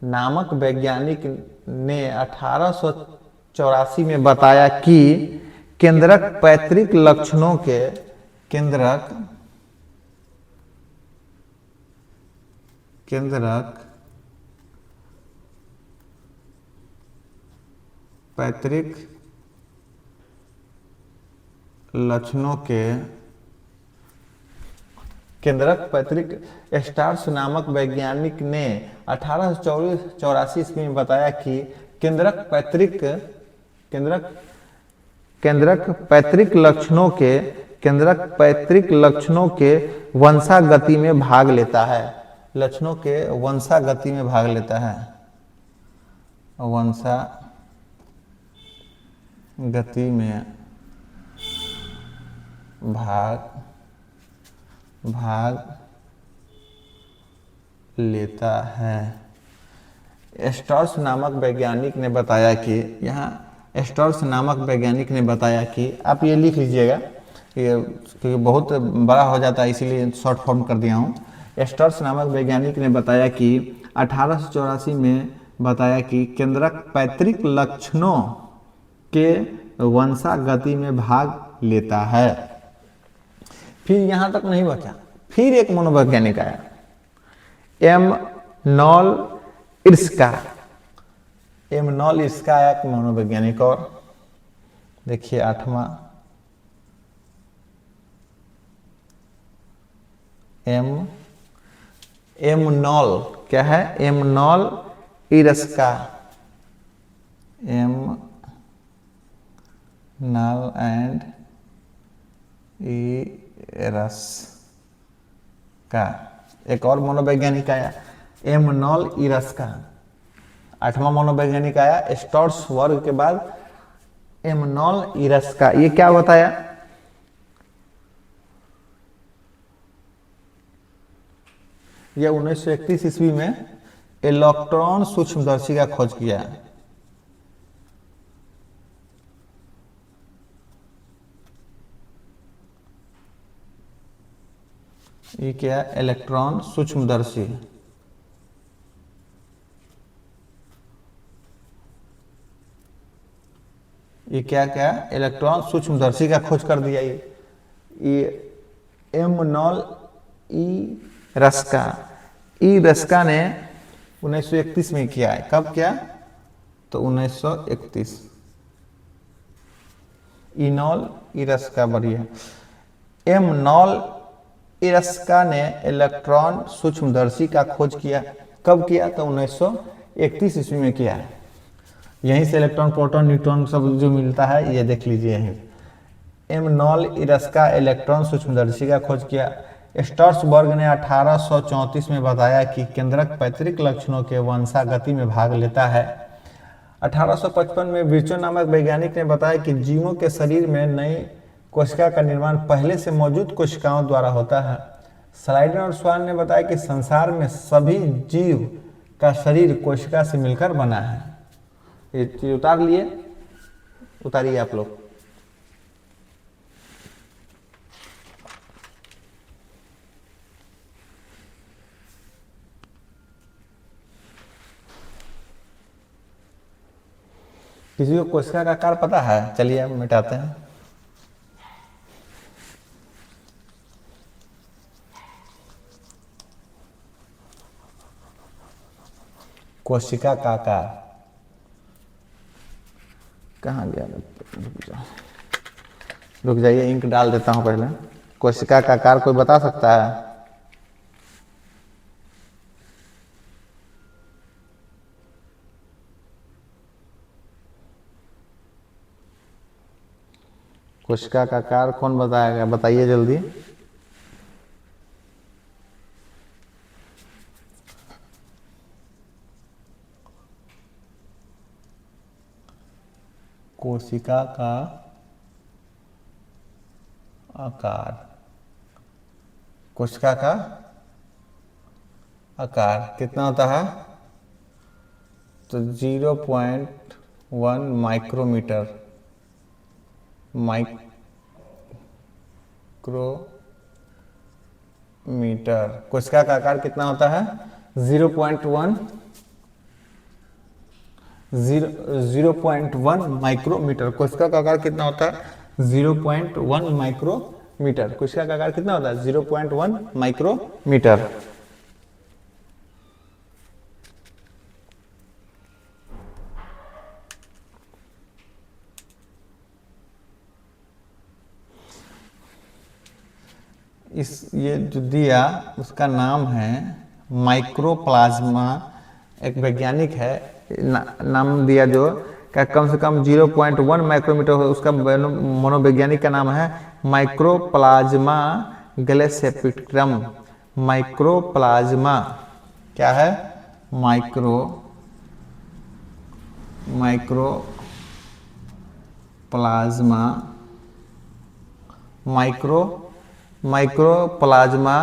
नामक वैज्ञानिक ने 1884 में बताया कि केंद्रक पैतृक लक्षणों स्टार्स नामक वैज्ञानिक ने 1884 ईस्वी में बताया कि केंद्रक पैतृक लक्षणों के वंशागति में भाग लेता है। वंशागति में भाग लेता है। स्टार्स नामक वैज्ञानिक ने बताया कि आप ये लिख लीजिएगा, क्योंकि बहुत बड़ा हो जाता है इसीलिए शॉर्ट फॉर्म कर दिया हूँ। स्टार्स नामक वैज्ञानिक ने बताया कि 1884 में बताया कि केंद्रक पैतृक लक्षणों के वंशागति में भाग लेता है। फिर यहां तक नहीं बचा, फिर एक मनोवैज्ञानिक आया, एम नॉल इर्स्का आया एक मनोवैज्ञानिक। और देखिए 8वां एम नॉल क्या है? एम नॉल इर्स्का, एम नॉल एंड इर्स्का। एक और मनोवैज्ञानिक आया, एम नॉल इर्स्का। 8वां मनोवैज्ञानिक आया स्टोर्स वर्ग के बाद एमनॉल इरस्का। ये क्या बताया? ये 1931 ईस्वी में इलेक्ट्रॉन सूक्ष्मदर्शी का खोज किया। ये क्या? इलेक्ट्रॉन सूक्ष्मदर्शी। ये क्या क्या? इलेक्ट्रॉन सूक्ष्मदर्शी का खोज कर दिया। ये एमनॉल इरस्का ने 1931 में किया है। कब किया? तो 1931। इनॉल इरस्का बढ़िया। एमनॉल इरस्का ने इलेक्ट्रॉन सूक्ष्मदर्शी का खोज किया। कब किया? तो 1931 ईस्वी में किया है। यहीं से इलेक्ट्रॉन, प्रोटॉन, न्यूट्रॉन सब जो मिलता है ये देख लीजिए। यहीं एमनॉल इरस्का इलेक्ट्रॉन सूक्ष्मदर्शी का खोज किया। स्टर्सबर्ग ने 1834 में बताया कि केंद्रक पैतृक लक्षणों के वंशागति में भाग लेता है। 1855 में विर्चो नामक वैज्ञानिक ने बताया कि जीवों के शरीर में नई कोशिका का निर्माण पहले से मौजूद कोशिकाओं द्वारा होता है। स्लाइडन और स्वान ने बताया कि संसार में सभी जीव का शरीर कोशिका से मिलकर बना है। ये चीज उतार लिए, उतारिए आप लोग। किसी को कोशिका का आकार पता है? चलिए अब मिटाते हैं। कोशिका का आकार कहाँ गया? रुक जाइए, इंक डाल देता हूं पहले। कोशिका का आकार कोई बता सकता है? कोशिका का आकार कौन बताएगा? बताइए जल्दी। कोशिका का आकार, कोशिका का आकार कितना होता है? तो 0.1 माइक्रोमीटर। माइक्रोमीटर। कोशिका का आकार कितना होता है? 0.1 माइक्रोमीटर। कोशिका का आकार कितना होता है? 0.1 माइक्रोमीटर। कोशिका का आकार कितना होता है? 0.1 माइक्रोमीटर। ये जो दिया उसका नाम है माइक्रोप्लाज्मा। एक वैज्ञानिक है, नाम दिया जो क्या कम से कम 0.1 माइक्रोमीटर हो, उसका मनोवैज्ञानिक का नाम है माइक्रोप्लाज्मा गैलेसेप्टिकम। माइक्रोप्लाज्मा क्या है? Mycoplasma mycoplasma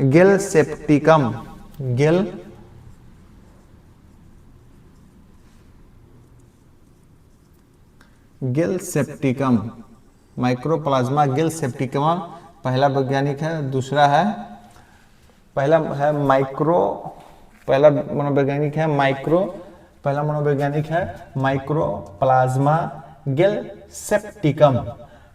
gallisepticum. Gallisepticum, mycoplasma gallisepticum पहला वैज्ञानिक है। दूसरा है, पहला मनोवैज्ञानिक है माइक्रोप्लाज्मा गैलेसेप्टिकम।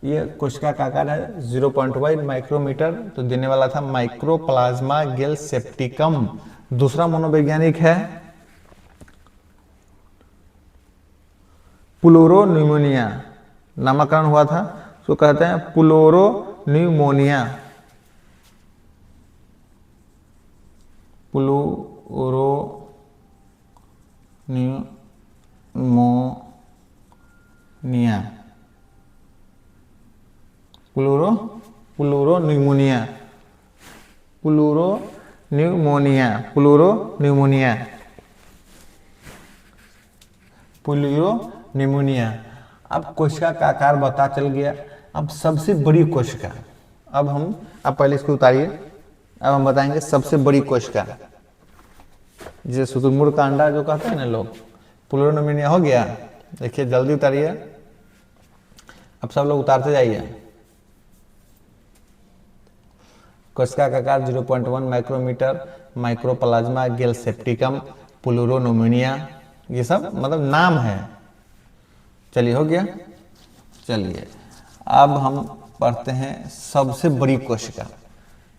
ये कोशिका का आकार है 0.1 माइक्रोमीटर, तो देने वाला था माइक्रोप्लाज्मा गैलेसेप्टिकम। दूसरा मनोवैज्ञानिक है प्लूरोन्यूमोनिया। नामकरण हुआ था, उसको कहते हैं प्लूरोन्यूमोनिया। प्लूरोन्यूमोनिया। प्लूरोनिमोनिया। अब कोशिका का आकार बता चल गया। अब सबसे बड़ी कोशिका, अब पहले इसको उतारिए। अब हम बताएंगे सबसे बड़ी कोशिका, जिसे शुतुरमुर्ग का अंडा जो कहते हैं ना लोग। प्लूरोनिमोनिया हो गया। देखिए जल्दी उतारिए। अब सब लोग उतारते जाइए। कोशिका का आकार 0.1 माइक्रोमीटर, माइक्रोप्लाज्मा गेलसेप्टिकम, प्लूरोनिमोनिया, ये सब मतलब नाम है। चलिए हो गया। चलिए अब हम पढ़ते हैं सबसे बड़ी कोशिका।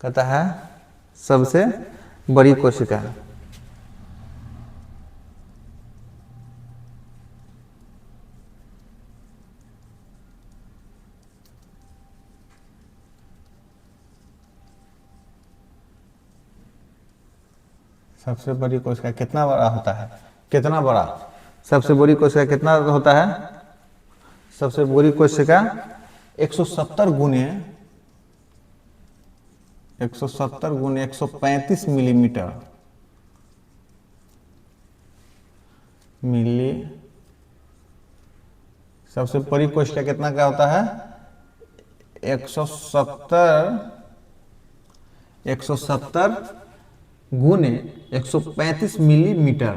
कहता है सबसे बड़ी कोशिका। सबसे बड़ी कोशिका कितना बड़ा होता है? कितना बड़ा? सबसे बड़ी कोशिका कितना होता है? सबसे बड़ी कोशिका 170 गुने 135 मिलीमीटर सबसे बड़ी कोशिका कितना का होता है? 170 गुने 135 मिलीमीटर।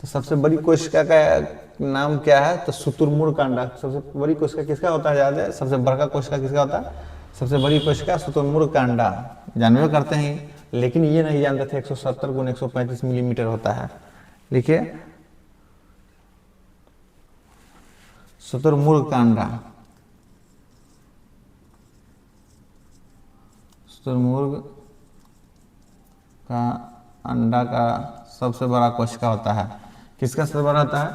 तो सबसे बड़ी कोशिका का नाम क्या है? तो शुतुरमुर्ग का अंडा। सबसे बड़ी कोशिका किसका होता है? याद सबसे बड़ा कोशिका किसका होता है? सबसे बड़ी कोशिका शुतुरमुर्ग का अंडा। जानवे करते हैं, लेकिन ये नहीं जानते थे 170 गुने 135 मिलीमीटर होता है। लिखिए शुतुरमुर्ग का अंडा। शुतुरमुर्ग का अंडा का सबसे बड़ा कोशिका होता है। किसका सबसे बड़ा होता है?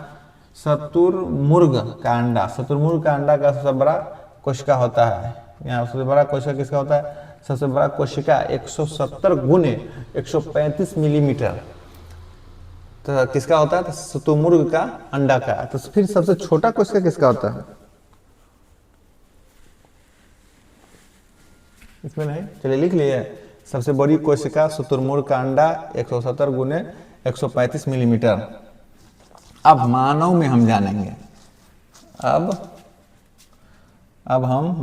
शुतुरमुर्ग का अंडा। शुतुरमुर्ग का अंडा का सबसे बड़ा कोशिका होता है। यहाँ सबसे बड़ा कोशिका किसका होता है? सबसे बड़ा कोशिका 170 गुने 135 मिलीमीटर। तो किसका होता है? तो शुतुरमुर्ग का अंडा का। तो फिर सबसे छोटा कोशिका किसका होता है? इसमें नहीं। चलिए लिख लिए। सबसे बड़ी कोशिका शुतुरमुर्ग का अंडा 170 गुने 135 मिलीमीटर। अब मानव में हम जानेंगे। अब हम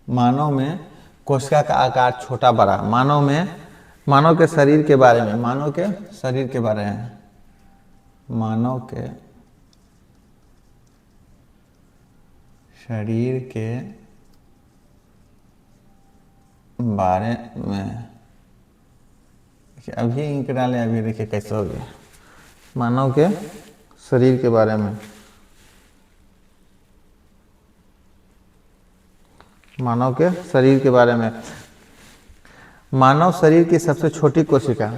मानव में कोशिका का आकार छोटा बड़ा। मानव के शरीर के बारे में मानव के शरीर के बारे में अभी इंक डालें। अभी देखिए कैसे हो गया। मानव के शरीर के बारे में मानव शरीर की सबसे छोटी कोशिका।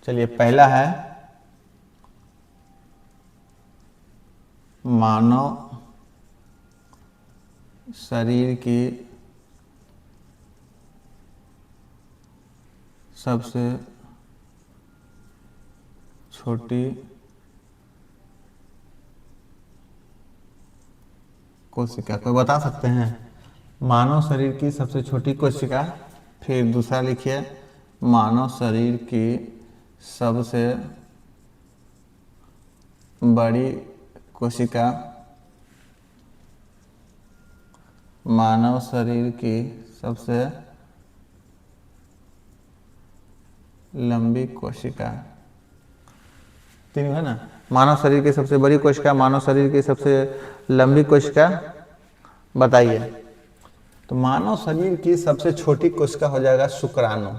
चलिए पहला है मानव शरीर की सबसे छोटी कोशिका। कोई बता सकते हैं? मानव शरीर की सबसे छोटी कोशिका। फिर दूसरा लिखिए मानव शरीर की सबसे बड़ी कोशिका। मानव शरीर की सबसे लंबी कोशिका। तीन है ना? मानव शरीर की सबसे बड़ी कोशिका, मानव शरीर की सबसे लंबी कोशिका, बताइए। तो मानव शरीर की सबसे छोटी कोशिका हो जाएगा शुक्राणु।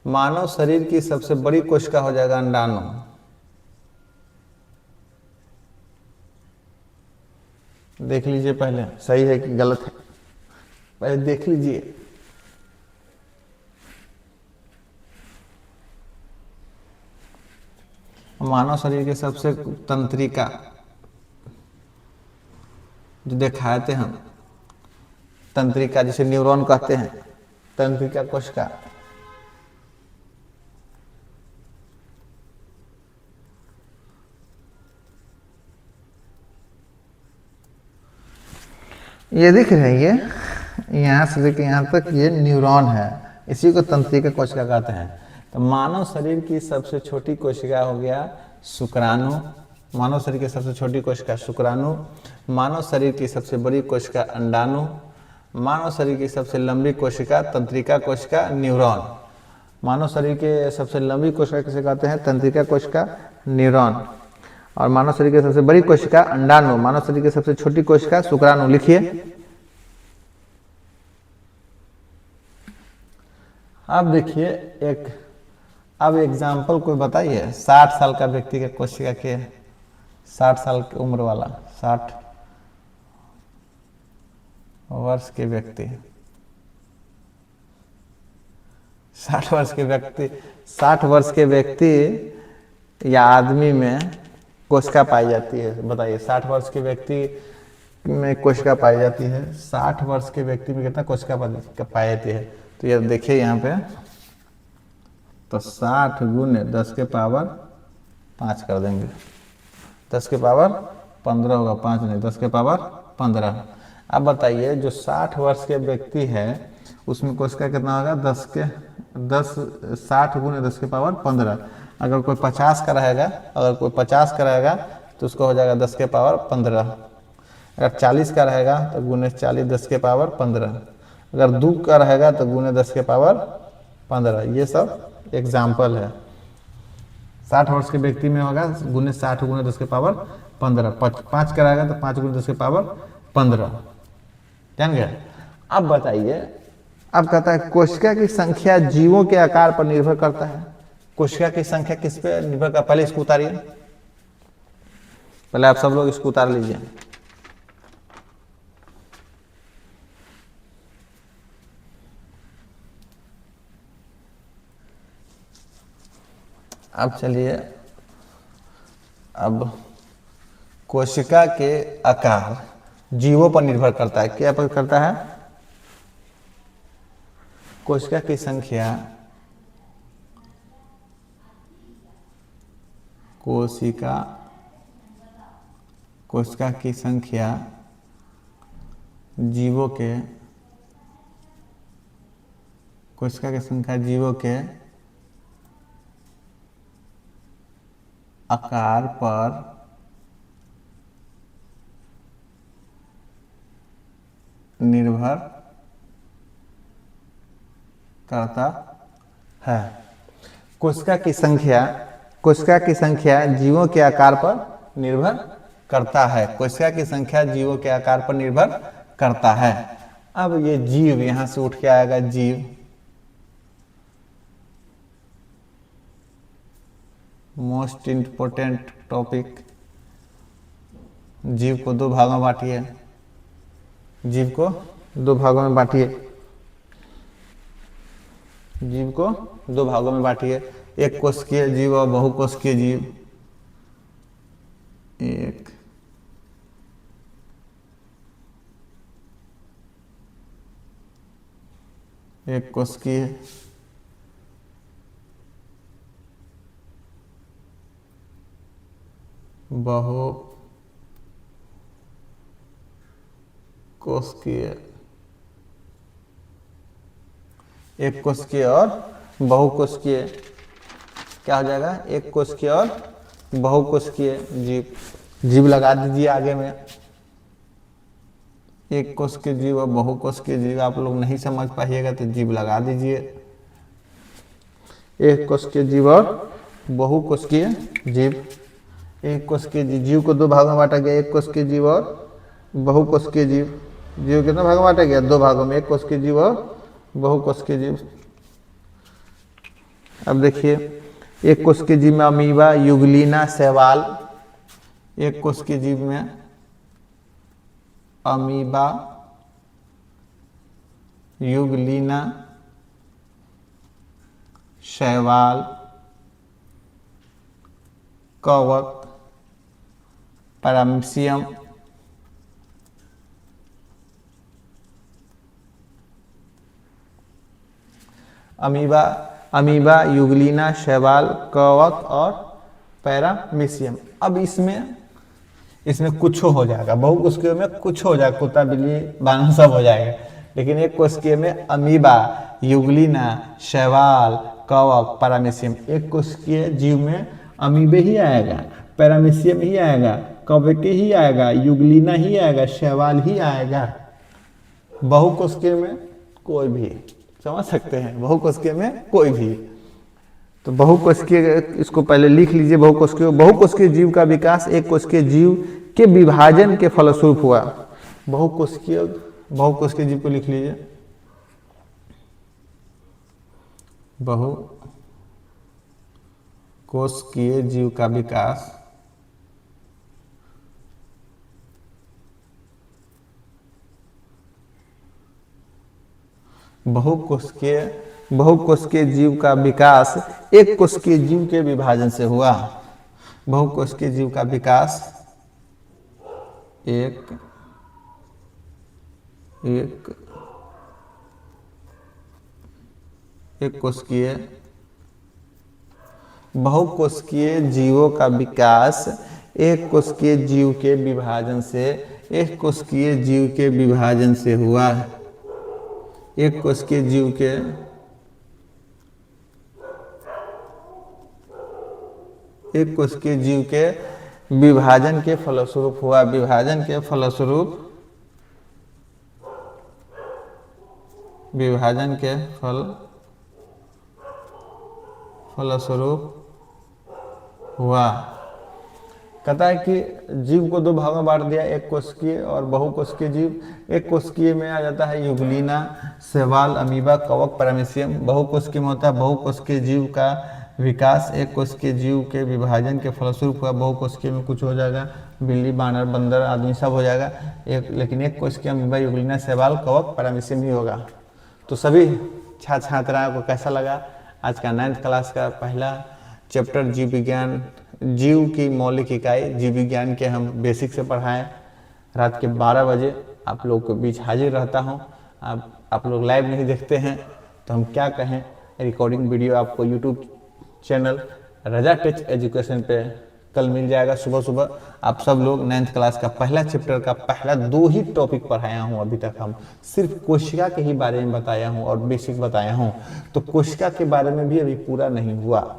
मानव शरीर की सबसे बड़ी कोशिका हो जाएगा अंडाणु। देख लीजिए पहले सही है कि गलत है, पहले देख लीजिए। मानव शरीर के सबसे तंत्रिका जो दिखाए थे हम, तंत्रिका जिसे न्यूरॉन कहते हैं, तंत्रिका कोशिका। ये दिख रहे हैं, ये यहाँ से लेकर यहाँ तक ये न्यूरॉन है, इसी को तंत्रिका कोशिका कहते हैं। तो मानव शरीर की सबसे छोटी कोशिका हो गया शुक्राणु, मानव शरीर की सबसे छोटी कोशिका शुक्राणु, मानव शरीर की सबसे बड़ी कोशिका अंडाणु, मानव शरीर की सबसे लंबी कोशिका तंत्रिका कोशिका न्यूरॉन। मानव शरीर के सबसे लंबी कोशिका किसे कहते हैं? तंत्रिका कोशिका न्यूरॉन। और मानव शरीर की सबसे बड़ी कोशिका अंडाणु, मानव शरीर की सबसे छोटी कोशिका शुक्राणु। लिखिए। अब देखिए एक, अब एग्जाम्पल कोई बताइए 60 साल का व्यक्ति के कोशिका के, 60 साल की उम्र वाला, 60 वर्ष के व्यक्ति, 60 वर्ष के व्यक्ति, 60 वर्ष के व्यक्ति या आदमी में कोशिका पाई जाती है। बताइए 60 वर्ष के व्यक्ति में कोशिका पाई जाती है, 60 वर्ष के व्यक्ति में कितना कोशिका पाई जाती है? तो ये देखिए यहाँ पे, तो 60 गुने 10 के पावर 5 कर देंगे, 10 के पावर 15 होगा, 5 नहीं 10 के पावर 15। अब बताइए जो 60 वर्ष के व्यक्ति है उसमें कोशिका कितना होगा? 60 गुने 10 के पावर 15। अगर कोई 50 का रहेगा, अगर कोई 50 का रहेगा तो उसको हो जाएगा 10 के पावर 15। अगर 40 का रहेगा तो गुने 40 10 के पावर 15। अगर 2 का रहेगा तो गुने 10 के पावर 15। ये सब एग्जाम्पल है। 60 वर्ष के व्यक्ति में होगा गुने 60 गुने 10 के पावर 15। 5 का रहेगा तो 5 गुने 10 के पावर 15। जान गए? अब बताइए, अब कहता है कोशिका की संख्या जीवों के आकार पर निर्भर करता है। कोशिका की संख्या किस पे निर्भर करता है? पहले इसको उतारिए, पहले आप सब लोग इसको उतार लीजिए। अब चलिए, अब कोशिका के आकार जीवों पर निर्भर करता है। क्या पर करता है? कोशिका की संख्या, कोशिका की संख्या जीवों के, कोशिका की संख्या जीवों के आकार पर निर्भर करता है। कोशिका की संख्या जीवों के आकार पर निर्भर करता है। कोशिका की संख्या जीवों के आकार पर निर्भर करता है। अब ये जीव यहां से उठ के आएगा जीव, मोस्ट इम्पोर्टेंट टॉपिक। जीव को 2 भागों में बांटिए, जीव को 2 भागों में बांटिए, जीव को 2 भागों में बांटिए। एक कोशिकीय जीव और बहुकोशिकीय जीव। एक कोशिकीय, बहुकोशिकीय, एक कोशिकीय और बहुकोशिकीय। क्या हो जाएगा? एक कोशिकीय और बहुकोशिकीय जीव। जीव लगा दीजिए आगे में। एक कोशिकीय जीव और बहुकोशिकीय जीव, आप लोग नहीं समझ पाइएगा तो जीव लगा दीजिए। एक कोशिकीय जीव और बहुकोशिकीय जीव। एक कोशिकीय जीव को 2 भागों में बांटा गया, एक कोशिकीय जीव और बहुकोशिकीय जीव। जीव कितना भागों में बांटा गया? 2 भागों में, एक कोशिकीय जीव और बहुकोशिकीय जीव। अब देखिए, एक कोशिकीय जीव में अमीबा, युगलीना, शैवाल। एक कोशिकीय जीव में अमीबा, युगलीना, शैवाल, कवक, पैरामीशियम, अमीबा, युगलीना, शैवाल, कवक और पैरामीशियम। अब इसमें इसमें कुछ हो जाएगा, बहुकोशिकीय में कुछ हो जाएगा, कुत्ता बिल्ली बानर सब हो जाएगा। लेकिन एक कोशिकीय में अमीबा, यूग्लिना, शैवाल, कवक, पैरामीशियम। एक कोशिकीय जीव में अमीबे ही आएगा, पैरामीशियम ही आएगा, कवक ही आएगा, यूग्लिना ही आएगा, शैवाल ही आएगा। बहुकोशिकीय में कोई भी, समझ सकते हैं, बहुकोशिकीय में कोई भी। तो बहुकोशिकीय, इसको पहले लिख लीजिए। बहुकोशिकीय जीव का विकास एक कोशिकीय जीव के विभाजन के फलस्वरूप हुआ। बहुकोशिकीय जीव को लिख लीजिए। बहुकोशिकीय जीव का विकास बहुकोशिकीय जीव का विकास एक कोशिकीय जीव के विभाजन से हुआ। बहुकोशिकीय जीव का विकास एक कोशिकीय, बहुकोशिकीय जीवों का विकास एक कोशिकीय जीव के विभाजन से, एक कोशिकीय जीव के विभाजन से हुआ। एक कोशिकीय जीव के विभाजन के फलस्वरूप हुआ। विभाजन के फलस्वरूप हुआ। कहता है कि जीव को दो भागों में बांट दिया, एक कोशिकीय और बहुकोशिकीय जीव। एक कोशिकीय में आ जाता है यूग्लिना, शैवाल, अमीबा, कवक, पैरामीशियम। बहुकोशिकीय में होता है बहुकोशिकीय जीव का विकास एक कोशिकीय जीव के विभाजन के फलस्वरूप हुआ। बहुकोशिकीय में कुछ हो जाएगा, बिल्ली, बानर, बंदर, आदमी सब हो जाएगा। लेकिन एक कोशिकीय अमीबा, यूग्लिना, शैवाल, कवक, पैरामीशियम ही होगा। तो सभी छात्र छात्राओं को कैसा लगा आज का 9th क्लास का पहला चैप्टर जीव विज्ञान, जीव की मौलिक इकाई जीव विज्ञान के हम बेसिक से पढ़ाएं। रात के 12 बजे आप लोग के बीच हाजिर रहता हूं। आप लोग लाइव नहीं देखते हैं तो हम क्या कहें, रिकॉर्डिंग वीडियो आपको यूट्यूब चैनल रजा टेच एजुकेशन पे कल मिल जाएगा सुबह सुबह। आप सब लोग 9th क्लास का पहला चैप्टर का पहला 2 ही टॉपिक पढ़ाया हूँ। अभी तक हम सिर्फ कोशिका के ही बारे में बताया हूँ और बेसिक बताया हूँ। तो कोशिका के बारे में भी अभी पूरा नहीं हुआ।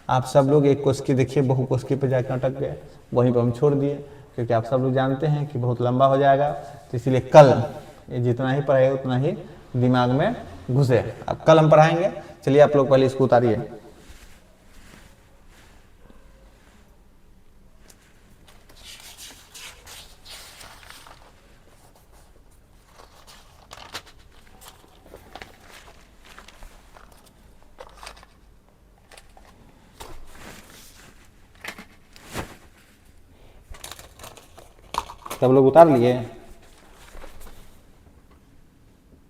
आप सब लोग एक कोशिकीय देखिए, बहुकोशिकीय पे जाकर अटक गए, वहीं पर हम छोड़ दिए, क्योंकि आप सब लोग जानते हैं कि बहुत लंबा हो जाएगा। तो इसलिए कल ये जितना ही पढ़ाएगा उतना ही दिमाग में घुसे। अब कल हम पढ़ाएंगे। चलिए आप लोग पहले इसको उतारिए। सब लोग उतार लिए।